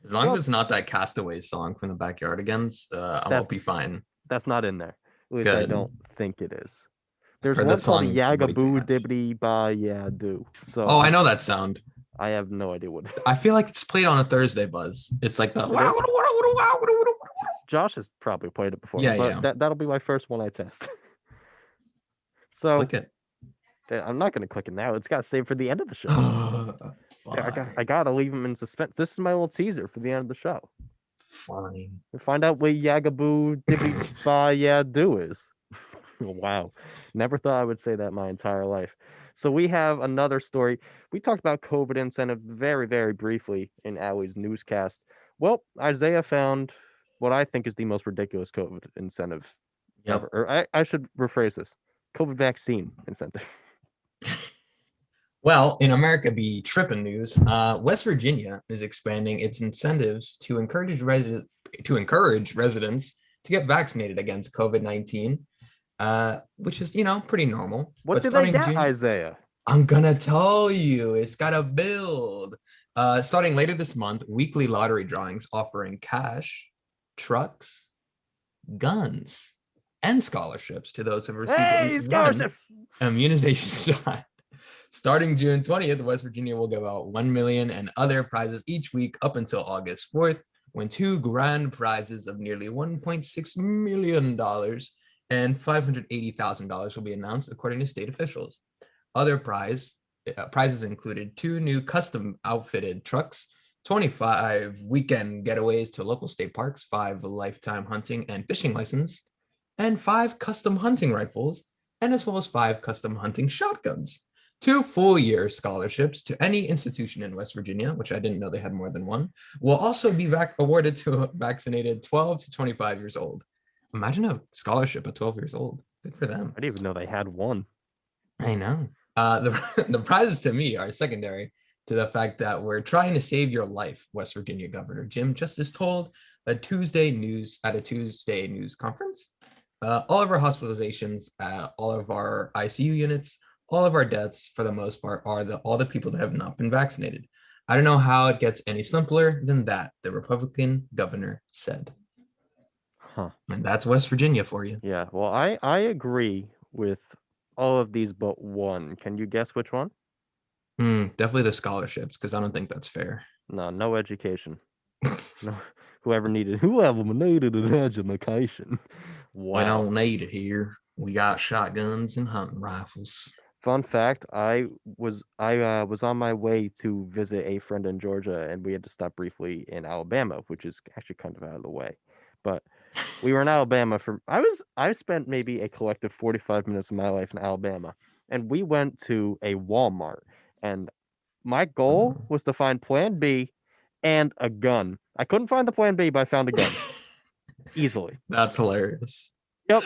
[SPEAKER 2] As long as it's not that Castaway song from the Backyardigans, I'll be fine.
[SPEAKER 1] That's not in there. At least
[SPEAKER 2] Good.
[SPEAKER 1] I don't think it is. There's
[SPEAKER 2] Heard
[SPEAKER 1] one
[SPEAKER 2] that
[SPEAKER 1] called
[SPEAKER 2] song way too
[SPEAKER 1] Yagaboo
[SPEAKER 2] much.
[SPEAKER 1] Dibbity Ba Ya Do. So
[SPEAKER 2] Oh, I know that sound.
[SPEAKER 1] I have no idea what.
[SPEAKER 2] I feel like it's played on a Thursday, Buzz. It's like the
[SPEAKER 1] Josh has probably played it before.
[SPEAKER 2] Yeah,
[SPEAKER 1] but
[SPEAKER 2] yeah.
[SPEAKER 1] that'll be my first one I test. So
[SPEAKER 2] Click it.
[SPEAKER 1] I'm not gonna click it now. It's got to save for the end of the show.
[SPEAKER 2] Fine.
[SPEAKER 1] I gotta leave them in suspense. This is my little teaser for the end of the show.
[SPEAKER 2] Fine.
[SPEAKER 1] We find out what Yagaboo Dibbity Ba Ya Do is. Wow. Never thought I would say that my entire life. So we have another story. We talked about COVID incentive very, very briefly in Allie's newscast. Well, Isaiah found what I think is the most ridiculous COVID incentive ever. Or I should rephrase this. COVID vaccine incentive.
[SPEAKER 2] Well, in America be tripping news, West Virginia is expanding its incentives to encourage residents to get vaccinated against COVID-19, which is pretty normal.
[SPEAKER 1] What did they get, Isaiah?
[SPEAKER 2] I'm gonna tell you, it's got to build. Starting later this month, weekly lottery drawings offering cash, trucks, guns, and scholarships to those who have received at least one immunization shot. Starting June 20th, West Virginia will give out 1 million and other prizes each week up until August 4th, when 2 grand prizes of nearly $1.6 million and $580,000 will be announced, according to state officials. Other prizes included 2 new custom outfitted trucks, 25 weekend getaways to local state parks, 5 lifetime hunting and fishing licenses, and 5 custom hunting rifles, and as well as 5 custom hunting shotguns. 2 full-year scholarships to any institution in West Virginia, which I didn't know they had more than one, will also be awarded to vaccinated 12 to 25 years old. Imagine a scholarship at 12 years old. Good for them.
[SPEAKER 1] I didn't even know they had one.
[SPEAKER 2] I know. The prizes to me are secondary to the fact that we're trying to save your life, West Virginia Governor Jim Justice told a Tuesday news conference. All of our hospitalizations, all of our ICU units, all of our deaths, for the most part, are all the people that have not been vaccinated. I don't know how it gets any simpler than that, the Republican governor said.
[SPEAKER 1] Huh.
[SPEAKER 2] And that's West Virginia for you.
[SPEAKER 1] Yeah, well, I agree with all of these but one. Can you guess which one?
[SPEAKER 2] Definitely the scholarships, because I don't think that's fair.
[SPEAKER 1] No education. No, whoever needed an education.
[SPEAKER 2] We
[SPEAKER 1] Wow.
[SPEAKER 2] don't need it here. We got shotguns and hunting rifles.
[SPEAKER 1] Fun fact: I was on my way to visit a friend in Georgia, and we had to stop briefly in Alabama, which is actually kind of out of the way. But we were in Alabama for I spent maybe a collective 45 minutes of my life in Alabama, and we went to a Walmart, and my goal was to find Plan B and a gun. I couldn't find the Plan B, but I found a gun easily.
[SPEAKER 2] That's hilarious.
[SPEAKER 1] Yep.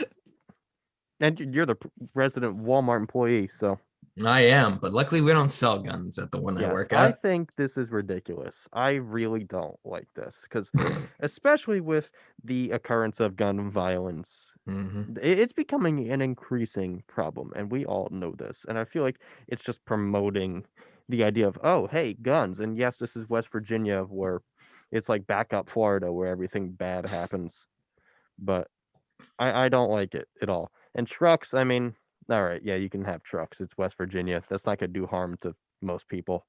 [SPEAKER 1] And you're the resident Walmart employee, so
[SPEAKER 2] I am, but luckily we don't sell guns at the one I
[SPEAKER 1] yes,
[SPEAKER 2] work
[SPEAKER 1] I
[SPEAKER 2] at.
[SPEAKER 1] think this is ridiculous. I really don't like this because, especially with the occurrence of gun violence,
[SPEAKER 2] Mhm.
[SPEAKER 1] it's becoming an increasing problem, and we all know this. And I feel like it's just promoting the idea of, oh, hey, guns. And yes, this is West Virginia, where it's like backup Florida, where everything bad happens. But I don't like it at all. And trucks, I mean, all right, yeah, you can have trucks. It's West Virginia. That's not gonna do harm to most people.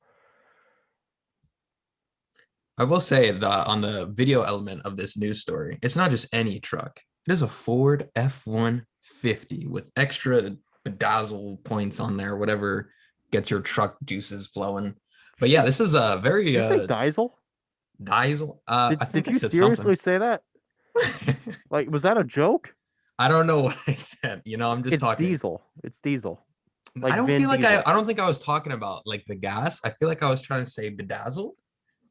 [SPEAKER 2] I will say that on the video element of this news story, it's not just any truck. It is a Ford F-150 with extra bedazzle points on there, whatever gets your truck juices flowing. But yeah, this is a very
[SPEAKER 1] Did you say diesel?
[SPEAKER 2] diesel.
[SPEAKER 1] Did,
[SPEAKER 2] I think
[SPEAKER 1] did
[SPEAKER 2] I
[SPEAKER 1] you
[SPEAKER 2] said
[SPEAKER 1] seriously say that?
[SPEAKER 2] something.
[SPEAKER 1] Like, was that a joke?
[SPEAKER 2] I don't know what I said. I'm just
[SPEAKER 1] It's
[SPEAKER 2] talking.
[SPEAKER 1] diesel. It's diesel.
[SPEAKER 2] I
[SPEAKER 1] Like
[SPEAKER 2] don't
[SPEAKER 1] Vin
[SPEAKER 2] feel like
[SPEAKER 1] Diesel.
[SPEAKER 2] I don't think I was talking about like the gas. I feel like I was trying to say bedazzled.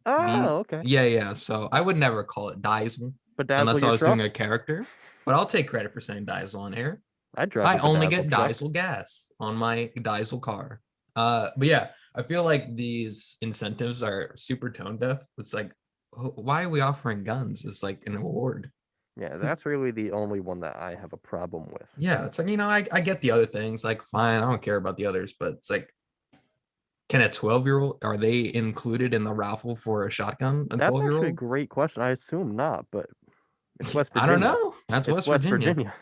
[SPEAKER 1] Oh, okay.
[SPEAKER 2] Yeah. So I would never call it diesel
[SPEAKER 1] Bedazzle
[SPEAKER 2] unless I
[SPEAKER 1] your
[SPEAKER 2] was
[SPEAKER 1] truck?
[SPEAKER 2] doing a character. But I'll take credit for saying diesel on air.
[SPEAKER 1] I'd drive
[SPEAKER 2] I
[SPEAKER 1] a
[SPEAKER 2] only
[SPEAKER 1] bedazzled
[SPEAKER 2] get
[SPEAKER 1] truck.
[SPEAKER 2] diesel gas on my diesel car. But yeah, I feel like these incentives are super tone deaf. It's like, why are we offering guns as like an award?
[SPEAKER 1] Yeah, that's really the only one that I have a problem with.
[SPEAKER 2] Yeah, it's like, I get the other things, like fine, I don't care about the others, but it's like, can a 12-year-old, are they included in the raffle for a shotgun? A
[SPEAKER 1] That's actually a
[SPEAKER 2] 12-year-old?
[SPEAKER 1] great question. I assume not, but it's West
[SPEAKER 2] I don't
[SPEAKER 1] Virginia.
[SPEAKER 2] know. That's
[SPEAKER 1] It's
[SPEAKER 2] West
[SPEAKER 1] West
[SPEAKER 2] Virginia.
[SPEAKER 1] Virginia.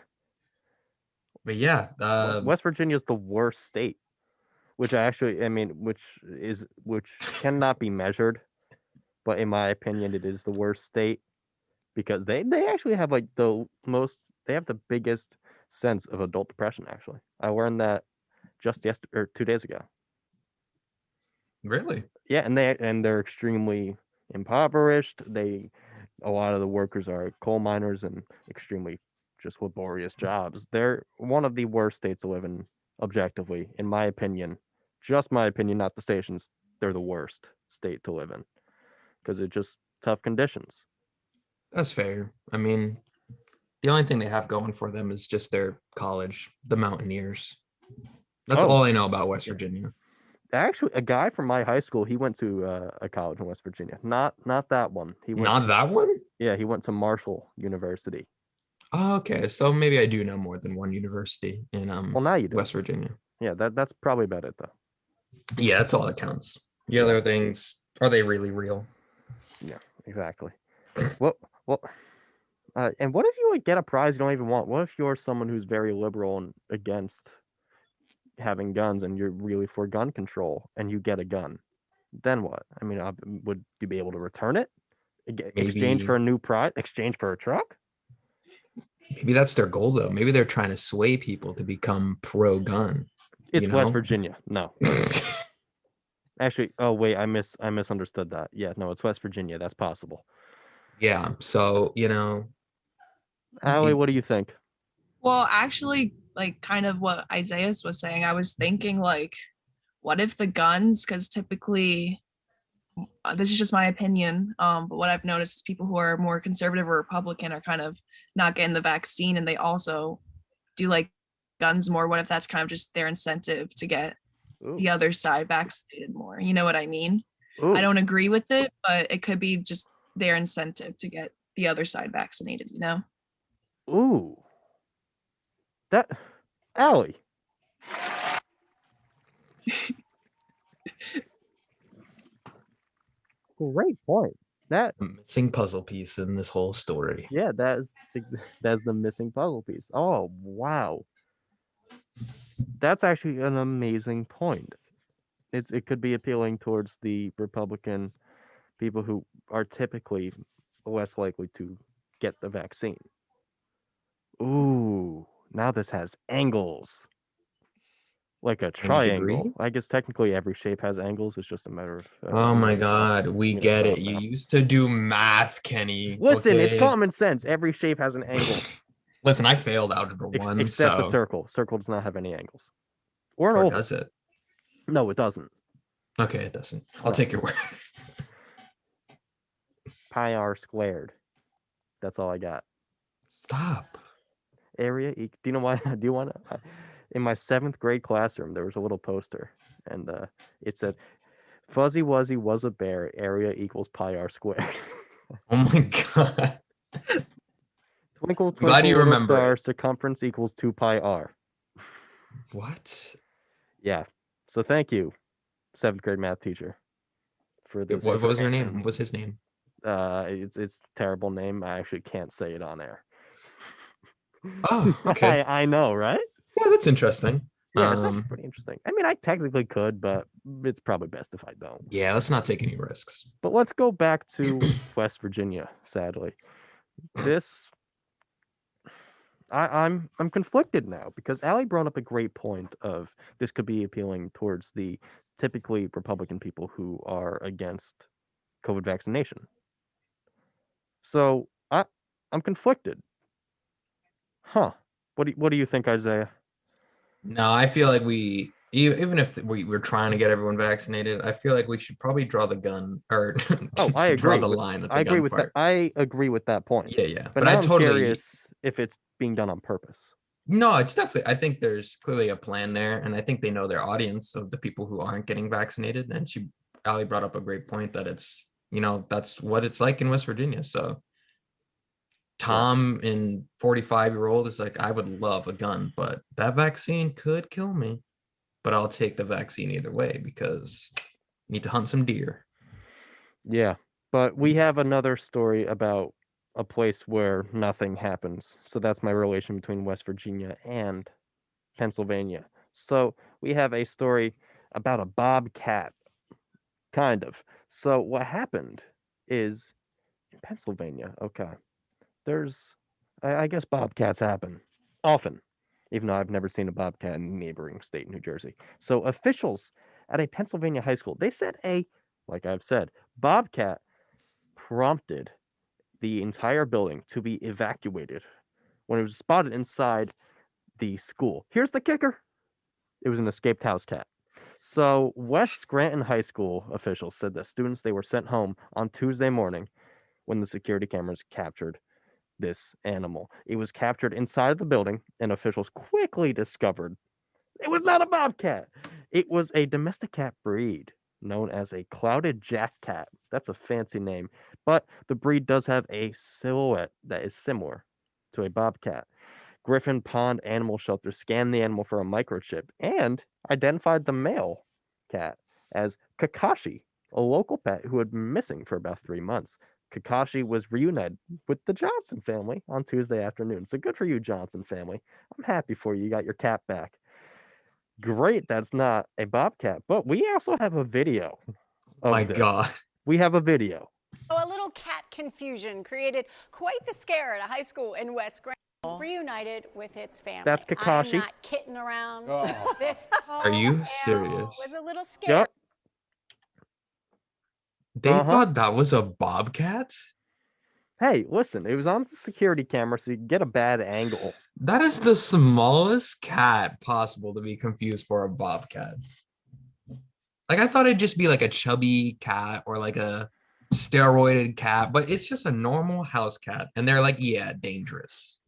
[SPEAKER 2] But yeah,
[SPEAKER 1] West Virginia is the worst state, which which cannot be measured, but in my opinion, it is the worst state because they actually have like they have the biggest sense of adult depression. Actually, I learned that just yesterday or 2 days ago.
[SPEAKER 2] really?
[SPEAKER 1] Yeah, and they're extremely impoverished. A lot of the workers are coal miners and extremely just laborious jobs. They're one of the worst states to live in, objectively, in my opinion. Just my opinion, not the stations. They're the worst state to live in because it's just tough conditions.
[SPEAKER 2] That's fair. I mean, the only thing they have going for them is just their college, the Mountaineers. That's
[SPEAKER 1] Oh,
[SPEAKER 2] all I know about West
[SPEAKER 1] yeah.
[SPEAKER 2] Virginia.
[SPEAKER 1] Actually, a guy from my high school, he went to a college in West Virginia. Not that one. He went.
[SPEAKER 2] Not that one?
[SPEAKER 1] Yeah, he went to Marshall University.
[SPEAKER 2] Oh, okay, so maybe I do know more than one university in
[SPEAKER 1] Well, now you do.
[SPEAKER 2] West Virginia.
[SPEAKER 1] Yeah, that's probably about it though.
[SPEAKER 2] Yeah, that's all that counts. The other things, are they really real?
[SPEAKER 1] Yeah, exactly. Well, and what if you like get a prize you don't even want? What if you're someone who's very liberal and against having guns, and you're really for gun control, and you get a gun? Then what? I mean, would you be able to return it? Exchange for a new prize? Exchange for a truck?
[SPEAKER 2] Maybe that's their goal, though. Maybe they're trying to sway people to become pro-gun.
[SPEAKER 1] It's West Virginia. No. Actually, oh wait, I misunderstood that. Yeah, no, it's West Virginia. That's possible.
[SPEAKER 2] Yeah. So,
[SPEAKER 1] Allie, what do you think?
[SPEAKER 3] Well, actually, like kind of what Isaias was saying, I was thinking like what if the guns, because typically, this is just my opinion, but what I've noticed is people who are more conservative or Republican are kind of not getting the vaccine, and they also do like guns more. What if that's kind of just their incentive to get
[SPEAKER 1] Ooh,
[SPEAKER 3] the other side vaccinated more? You know what I mean? I
[SPEAKER 1] ooh,
[SPEAKER 3] don't agree with it, but it could be just their incentive to get the other side vaccinated, you know?
[SPEAKER 1] ooh. That, Allie, great point. That,
[SPEAKER 2] The missing puzzle piece in this whole story.
[SPEAKER 1] yeah, that's the missing puzzle piece. Oh, wow. That's actually an amazing point. It could be appealing towards the Republican people who are typically less likely to get the vaccine. Ooh, now this has angles. Like a
[SPEAKER 2] And you'd agree?
[SPEAKER 1] triangle. I guess technically every shape has angles. It's just a matter of
[SPEAKER 2] Oh
[SPEAKER 1] who
[SPEAKER 2] my
[SPEAKER 1] wants to,
[SPEAKER 2] God, we get it.
[SPEAKER 1] stop
[SPEAKER 2] You
[SPEAKER 1] now.
[SPEAKER 2] used to do math, Kenny.
[SPEAKER 1] Listen, it's
[SPEAKER 2] Okay.
[SPEAKER 1] common sense. Every shape has an angle,
[SPEAKER 2] Listen, I failed algebra one,
[SPEAKER 1] except a
[SPEAKER 2] so
[SPEAKER 1] circle. Circle does not have any angles, or an
[SPEAKER 2] or
[SPEAKER 1] oval.
[SPEAKER 2] does it?
[SPEAKER 1] No, it doesn't.
[SPEAKER 2] Okay, it doesn't. I'll
[SPEAKER 1] No.
[SPEAKER 2] take your word.
[SPEAKER 1] Pi r squared. That's all I got.
[SPEAKER 2] Stop.
[SPEAKER 1] Area. Do you know why? Do you want to? In my 7th grade classroom, there was a little poster, and it said, "Fuzzy Wuzzy was a bear. Area equals pi r squared."
[SPEAKER 2] Oh my God.
[SPEAKER 1] Twinkle,
[SPEAKER 2] I'm glad
[SPEAKER 1] twinkle,
[SPEAKER 2] you
[SPEAKER 1] little
[SPEAKER 2] remember
[SPEAKER 1] star.
[SPEAKER 2] it.
[SPEAKER 1] Circumference equals 2 pi r.
[SPEAKER 2] What?
[SPEAKER 1] Yeah. So thank you, 7th grade math teacher, for this
[SPEAKER 2] What was her name?
[SPEAKER 1] information.
[SPEAKER 2] What was his name?
[SPEAKER 1] It's a terrible name. I actually can't say it on air.
[SPEAKER 2] Oh, okay.
[SPEAKER 1] I know, right?
[SPEAKER 2] Yeah, that's interesting.
[SPEAKER 1] Yeah, it's actually pretty interesting. I mean, I technically could, but it's probably best if I don't.
[SPEAKER 2] Yeah, let's not take any risks.
[SPEAKER 1] But let's go back to West Virginia. Sadly, this I'm conflicted now because Allie brought up a great point of this could be appealing towards the typically Republican people who are against COVID vaccination. So I'm conflicted. Huh. What do you think, Isaiah?
[SPEAKER 2] No, I feel like even if we're trying to get everyone vaccinated, I feel like we should probably draw the gun or
[SPEAKER 1] Oh, I
[SPEAKER 2] draw
[SPEAKER 1] agree
[SPEAKER 2] the
[SPEAKER 1] with
[SPEAKER 2] line at
[SPEAKER 1] I
[SPEAKER 2] the
[SPEAKER 1] agree
[SPEAKER 2] gun
[SPEAKER 1] with that.
[SPEAKER 2] part.
[SPEAKER 1] I agree with that point.
[SPEAKER 2] Yeah, yeah.
[SPEAKER 1] But
[SPEAKER 2] But I
[SPEAKER 1] now I'm
[SPEAKER 2] totally
[SPEAKER 1] curious if it's being done on purpose.
[SPEAKER 2] no, it's definitely I think there's clearly a plan there, and I think they know their audience of the people who aren't getting vaccinated. And Ali brought up a great point that that's what it's like in West Virginia. So Tom in 45-year-old is like, I would love a gun, but that vaccine could kill me. But I'll take the vaccine either way because I need to hunt some deer.
[SPEAKER 1] Yeah. But we have another story about a place where nothing happens. So that's my relation between West Virginia and Pennsylvania. So we have a story about a bobcat, kind of. So what happened is in Pennsylvania, okay, there's, I guess bobcats happen often, even though I've never seen a bobcat in a neighboring state, New Jersey. So officials at a Pennsylvania high school, they said like I've said, bobcat prompted the entire building to be evacuated when it was spotted inside the school. Here's the kicker. It was an escaped house cat. So West Scranton High School officials said that students they were sent home on Tuesday morning when the security cameras captured this animal. It was captured inside the building, and officials quickly discovered it was not a bobcat. It was a domestic cat breed known as a clouded jack cat. That's a fancy name, but the breed does have a silhouette that is similar to a bobcat. Griffin Pond Animal Shelter scanned the animal for a microchip and identified the male cat as Kakashi, a local pet who had been missing for about 3 months. Kakashi was reunited with the Johnson family on Tuesday afternoon. So good for you, Johnson family. I'm happy for you. You got your cat back. Great, that's not a bobcat, but we also have a video
[SPEAKER 2] My
[SPEAKER 1] of this.
[SPEAKER 2] God.
[SPEAKER 1] We have a video.
[SPEAKER 5] A little cat confusion created quite the scare at a high school in West Scranton. Reunited with its family.
[SPEAKER 1] That's Kakashi.
[SPEAKER 5] I'm not kidding around. This
[SPEAKER 2] Are you
[SPEAKER 5] animal
[SPEAKER 2] serious?
[SPEAKER 5] was a little scared.
[SPEAKER 1] Yep.
[SPEAKER 2] They
[SPEAKER 1] Uh-huh.
[SPEAKER 2] thought that was a bobcat?
[SPEAKER 1] Hey, listen, it was on the security camera, so you can get a bad angle.
[SPEAKER 2] That is the smallest cat possible to be confused for a bobcat. Like I thought it'd just be like a chubby cat or like a steroided cat, but it's just a normal house cat. And they're like, yeah, dangerous.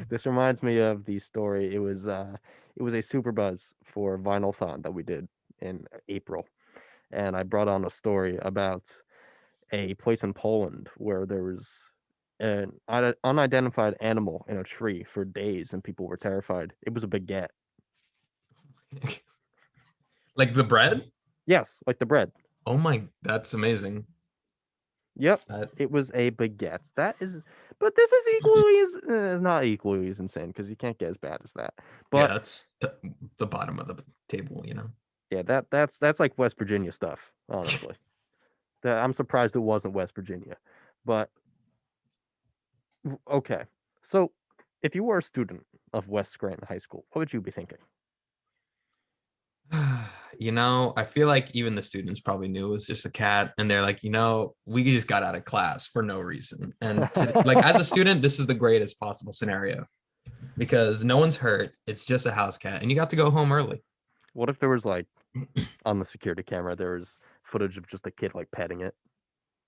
[SPEAKER 1] This reminds me of the story. It was a super buzz for Vinylthon that we did in April, and I brought on a story about a place in Poland where there was an unidentified animal in a tree for days, and people were terrified. It was a baguette.
[SPEAKER 2] Like the bread?
[SPEAKER 1] Yes, like the bread.
[SPEAKER 2] Oh my, that's amazing.
[SPEAKER 1] Yep,
[SPEAKER 2] That
[SPEAKER 1] it was a baguette. That is, but this is equally as not equally as insane because you can't get as bad as that.
[SPEAKER 2] yeah,
[SPEAKER 1] But
[SPEAKER 2] that's the bottom of the table, you know.
[SPEAKER 1] yeah, that's like West Virginia stuff, honestly. I'm surprised it wasn't West Virginia. But okay. So if you were a student of West Scranton High School, what would you be thinking?
[SPEAKER 2] You know, I feel like even the students probably knew it was just a cat, and they're like, you know, we just got out of class for no reason. And like as a student, this is the greatest possible scenario because no one's hurt. It's just a house cat, and you got to go home early.
[SPEAKER 1] What if there was like on the security camera there was footage of just a kid like petting it?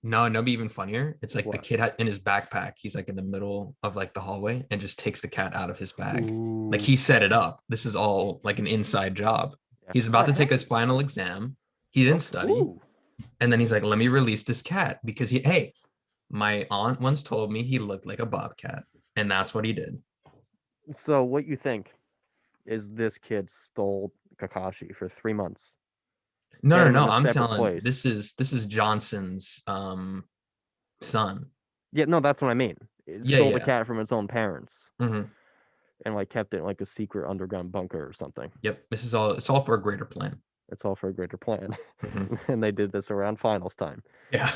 [SPEAKER 2] No, no, be even funnier. It's like the
[SPEAKER 1] What?
[SPEAKER 2] kid in his backpack. He's like in the middle of like the hallway and just takes the cat out of his bag. Like
[SPEAKER 1] Ooh.
[SPEAKER 2] he set it up. This is all like an inside job.
[SPEAKER 1] Yeah.
[SPEAKER 2] He's about to take his final exam. He didn't study.
[SPEAKER 1] Ooh.
[SPEAKER 2] And then he's like, let me release this cat because hey, my aunt once told me he looked like a bobcat. And that's what he did.
[SPEAKER 1] So what you think is this kid stole Kakashi for 3 months?
[SPEAKER 2] No,
[SPEAKER 1] Had
[SPEAKER 2] no,
[SPEAKER 1] him in
[SPEAKER 2] no.
[SPEAKER 1] a
[SPEAKER 2] I'm
[SPEAKER 1] separate
[SPEAKER 2] telling
[SPEAKER 1] place.
[SPEAKER 2] this is Johnson's son.
[SPEAKER 1] Yeah, no, that's what I mean. It
[SPEAKER 2] Yeah,
[SPEAKER 1] stole the
[SPEAKER 2] yeah.
[SPEAKER 1] cat from its own parents
[SPEAKER 2] Hmm.
[SPEAKER 1] and like kept it in like a secret underground bunker or something.
[SPEAKER 2] Yep. This is all it's all for a greater plan.
[SPEAKER 1] It's all for a greater plan.
[SPEAKER 2] Mhm.
[SPEAKER 1] And they did this around finals time.
[SPEAKER 2] Yeah.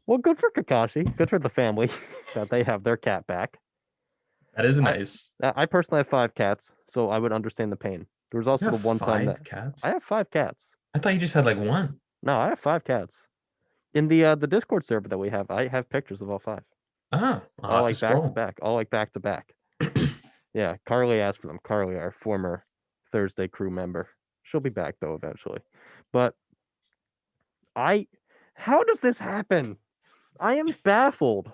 [SPEAKER 1] Well, good for Kakashi. Good for the family that they have their cat back.
[SPEAKER 2] That is
[SPEAKER 1] I-
[SPEAKER 2] nice.
[SPEAKER 1] I personally have 5 cats, so I would understand the pain. There was also
[SPEAKER 2] You
[SPEAKER 1] the
[SPEAKER 2] have
[SPEAKER 1] one time
[SPEAKER 2] five
[SPEAKER 1] that
[SPEAKER 2] cats?
[SPEAKER 1] I have 5 cats.
[SPEAKER 2] I thought you just had like one.
[SPEAKER 1] No, I have 5 cats. In the Discord server that we have, I have pictures of all 5.
[SPEAKER 2] Ah, I'll
[SPEAKER 1] All
[SPEAKER 2] have to
[SPEAKER 1] like back to
[SPEAKER 2] scroll.
[SPEAKER 1] back. All like back to back. Yeah, Carly asked for them. Carly, our former Thursday crew member. She'll be back though eventually. But I how does this happen? I am baffled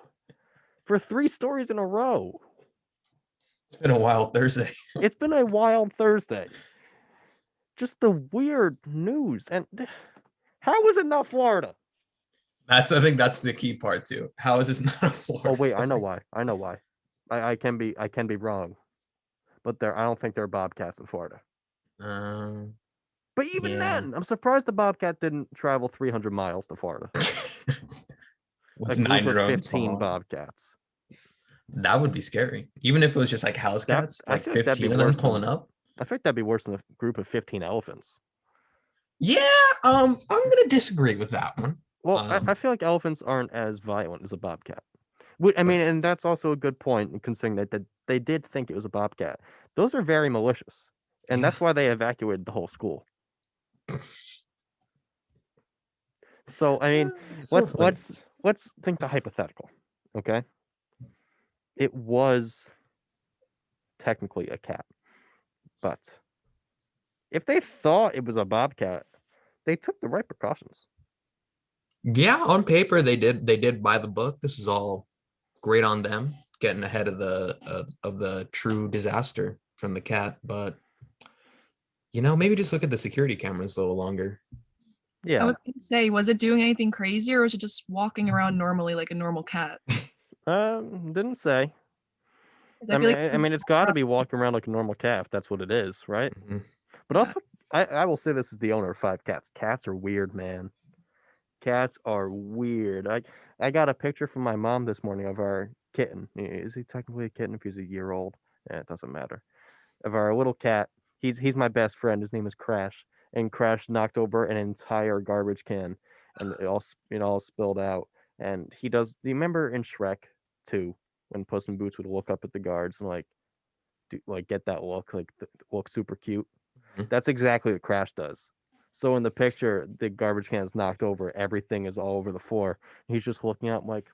[SPEAKER 1] for 3 stories in a row.
[SPEAKER 2] It's been a wild Thursday.
[SPEAKER 1] It's been a wild Thursday. Just the weird news. And how is it not Florida?
[SPEAKER 2] I think that's the key part too. How is this not a Florida
[SPEAKER 1] Oh wait, I know
[SPEAKER 2] story?
[SPEAKER 1] why. I know why. I can be wrong. But I don't think there are bobcats in Florida.
[SPEAKER 2] Um,
[SPEAKER 1] But even
[SPEAKER 2] Yeah.
[SPEAKER 1] then, I'm surprised the bobcat didn't travel 300 miles to Florida.
[SPEAKER 2] What's
[SPEAKER 1] A group of
[SPEAKER 2] 9-year-old
[SPEAKER 1] 15
[SPEAKER 2] tall?
[SPEAKER 1] bobcats.
[SPEAKER 2] That would be scary. Even if it was just like house
[SPEAKER 1] That
[SPEAKER 2] cats,
[SPEAKER 1] I
[SPEAKER 2] like
[SPEAKER 1] feel like that'd be
[SPEAKER 2] 15 of them
[SPEAKER 1] worse
[SPEAKER 2] pulling
[SPEAKER 1] than
[SPEAKER 2] up.
[SPEAKER 1] I think that'd be worse than a group of 15 elephants.
[SPEAKER 2] Yeah, I'm gonna disagree with that one.
[SPEAKER 1] Well,
[SPEAKER 2] Um,
[SPEAKER 1] I feel like elephants aren't as violent as a bobcat. I mean, and that's also a good point, considering that they did think it was a bobcat. Those are very malicious, and that's why they evacuated the whole school. So, I mean,
[SPEAKER 2] so funny.
[SPEAKER 1] let's think the hypothetical, okay? It was technically a cat, but if they thought it was a bobcat, they took the right precautions.
[SPEAKER 2] Yeah, on paper they did buy the book. This is all great on them, getting ahead of the true disaster from the cat. But you know, maybe just look at the security cameras a little longer.
[SPEAKER 3] I
[SPEAKER 1] Yeah.
[SPEAKER 3] was gonna say, was it doing anything crazy or was it just walking around normally like a normal cat? 'Cause
[SPEAKER 1] Didn't say.
[SPEAKER 3] I feel like
[SPEAKER 1] I mean, it's got to be walking around like a normal cat. If that's what it is, right?
[SPEAKER 2] Mhm.
[SPEAKER 1] But
[SPEAKER 3] Yeah.
[SPEAKER 1] also, I will say this is the owner of 5 cats. Cats are weird, man. Cats are weird. I got a picture from my mom this morning of our kitten. Is he technically a kitten if he's a year old? It doesn't matter. Of our little cat. He's my best friend. His name is Crash. And Crash knocked over an entire garbage can, and it all spilled out. And he does. Do you remember in Shrek 2 when Puss in Boots would look up at the guards and get that look, look super cute?
[SPEAKER 2] Mhm.
[SPEAKER 1] That's exactly what Crash does. So in the picture, the garbage can is knocked over, everything is all over the floor. He's just looking out like,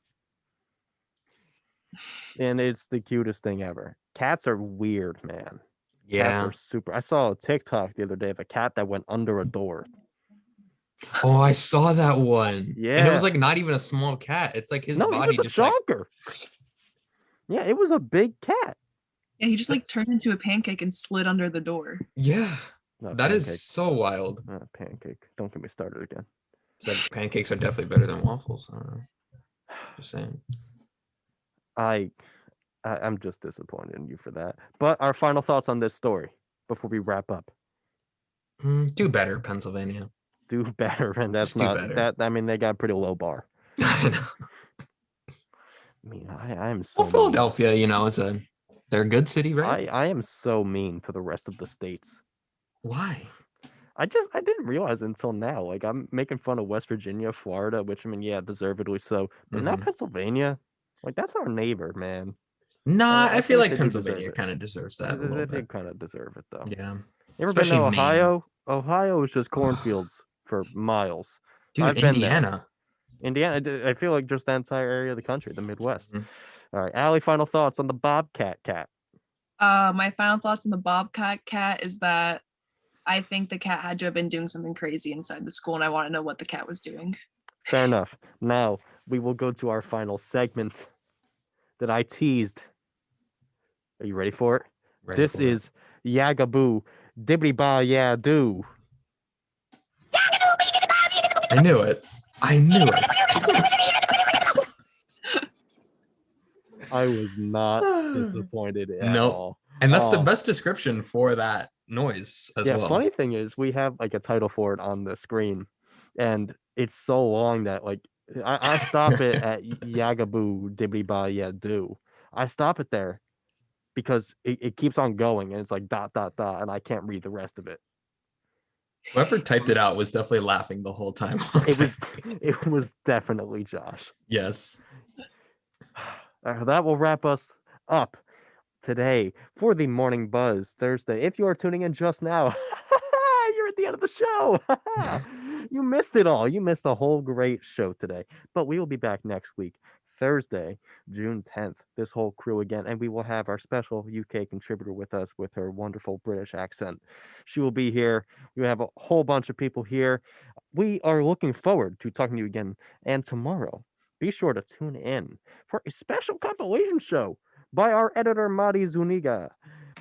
[SPEAKER 1] and it's the cutest thing ever. Cats are weird, man. Cats
[SPEAKER 2] Yeah.
[SPEAKER 1] are super. I saw a TikTok the other day of a cat that went under a door.
[SPEAKER 2] Oh, I saw that one. And it was
[SPEAKER 1] Yeah.
[SPEAKER 2] like not even a small cat. It's like his
[SPEAKER 1] No, he
[SPEAKER 2] body
[SPEAKER 1] was a
[SPEAKER 2] just like
[SPEAKER 1] chonker. Yeah, it was a big cat.
[SPEAKER 3] Yeah, he just like turned
[SPEAKER 2] That's-
[SPEAKER 3] into a pancake and slid under the door.
[SPEAKER 2] yeah.
[SPEAKER 1] Not
[SPEAKER 2] That is
[SPEAKER 1] pancake.
[SPEAKER 2] so wild.
[SPEAKER 1] Pancake. Don't get me started again.
[SPEAKER 2] Said pancakes are definitely better than waffles. I don't know. Just saying.
[SPEAKER 1] I'm just disappointed in you for that. But our final thoughts on this story before we wrap up.
[SPEAKER 2] Do better, Pennsylvania.
[SPEAKER 1] Do better, and that's
[SPEAKER 2] Just do
[SPEAKER 1] not
[SPEAKER 2] better.
[SPEAKER 1] that. I mean, they got a pretty low bar.
[SPEAKER 2] I know.
[SPEAKER 1] I mean, I am so
[SPEAKER 2] Well,
[SPEAKER 1] mean.
[SPEAKER 2] Philadelphia, they're a good city, right?
[SPEAKER 1] I am so mean to the rest of the states.
[SPEAKER 2] Why?
[SPEAKER 1] I didn't realize until now. Like I'm making fun of West Virginia, Florida, which I mean, yeah, deservedly so. But now
[SPEAKER 2] Mhm.
[SPEAKER 1] Pennsylvania, like that's our neighbor, man.
[SPEAKER 2] Nah, I feel
[SPEAKER 1] think
[SPEAKER 2] like
[SPEAKER 1] they do deserve
[SPEAKER 2] Pennsylvania
[SPEAKER 1] it.
[SPEAKER 2] kind of deserves that a
[SPEAKER 1] They
[SPEAKER 2] little
[SPEAKER 1] do
[SPEAKER 2] bit.
[SPEAKER 1] kind of deserve it though.
[SPEAKER 2] Yeah.
[SPEAKER 1] You ever been
[SPEAKER 2] Especially
[SPEAKER 1] to
[SPEAKER 2] Maine.
[SPEAKER 1] Ohio? Ohio is just cornfields for miles.
[SPEAKER 2] Dude,
[SPEAKER 1] I've been there.
[SPEAKER 2] Indiana.
[SPEAKER 1] Indiana, I feel like just the entire area of the country, the Midwest.
[SPEAKER 2] Mhm.
[SPEAKER 1] All right, Allie, final thoughts on the Bobcat cat.
[SPEAKER 3] My final thoughts on the Bobcat cat is that I think the cat had to have been doing something crazy inside the school, and I want to know what the cat was doing.
[SPEAKER 1] Fair enough. Now we will go to our final segment that I teased. Are you ready for it?
[SPEAKER 2] Ready
[SPEAKER 1] This
[SPEAKER 2] for it.
[SPEAKER 1] is Yagaboo Dibbly Ba Ya Doo.
[SPEAKER 2] I knew it. I knew it.
[SPEAKER 1] I was not disappointed at
[SPEAKER 2] Nope.
[SPEAKER 1] all.
[SPEAKER 2] And that's the
[SPEAKER 1] Oh.
[SPEAKER 2] best description for that noise as
[SPEAKER 1] Yeah,
[SPEAKER 2] well.
[SPEAKER 1] funny thing is we have like a title for it on the screen, and it's so long that like I stop it at Yagaboo Dibbly Ba Ya Doo. I stop it there because it keeps on going and it's like dot dot dot and I can't read the rest of it.
[SPEAKER 2] Whoever typed it out was definitely laughing the whole time.
[SPEAKER 1] It was definitely Josh.
[SPEAKER 2] Yes.
[SPEAKER 1] That will wrap us up today for the Morning Buzz Thursday. If you are tuning in just now, you're at the end of the show. You missed it all. You missed a whole great show today. But we will be back next week, Thursday, June 10th. This whole crew again, and we will have our special UK contributor with us with her wonderful British accent. She will be here. We have a whole bunch of people here. We are looking forward to talking to you again. And tomorrow, be sure to tune in for a special compilation show by our editor, Madi Zuniga.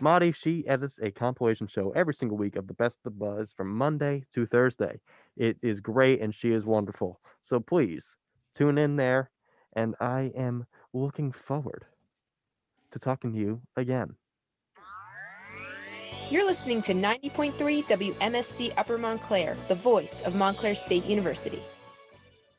[SPEAKER 1] Madi, she edits a compilation show every single week of the best of the buzz from Monday to Thursday. It is great and she is wonderful. So please tune in there. And I am looking forward to talking to you again.
[SPEAKER 6] You're listening to 90.3 WMSC Upper Montclair, the voice of Montclair State University.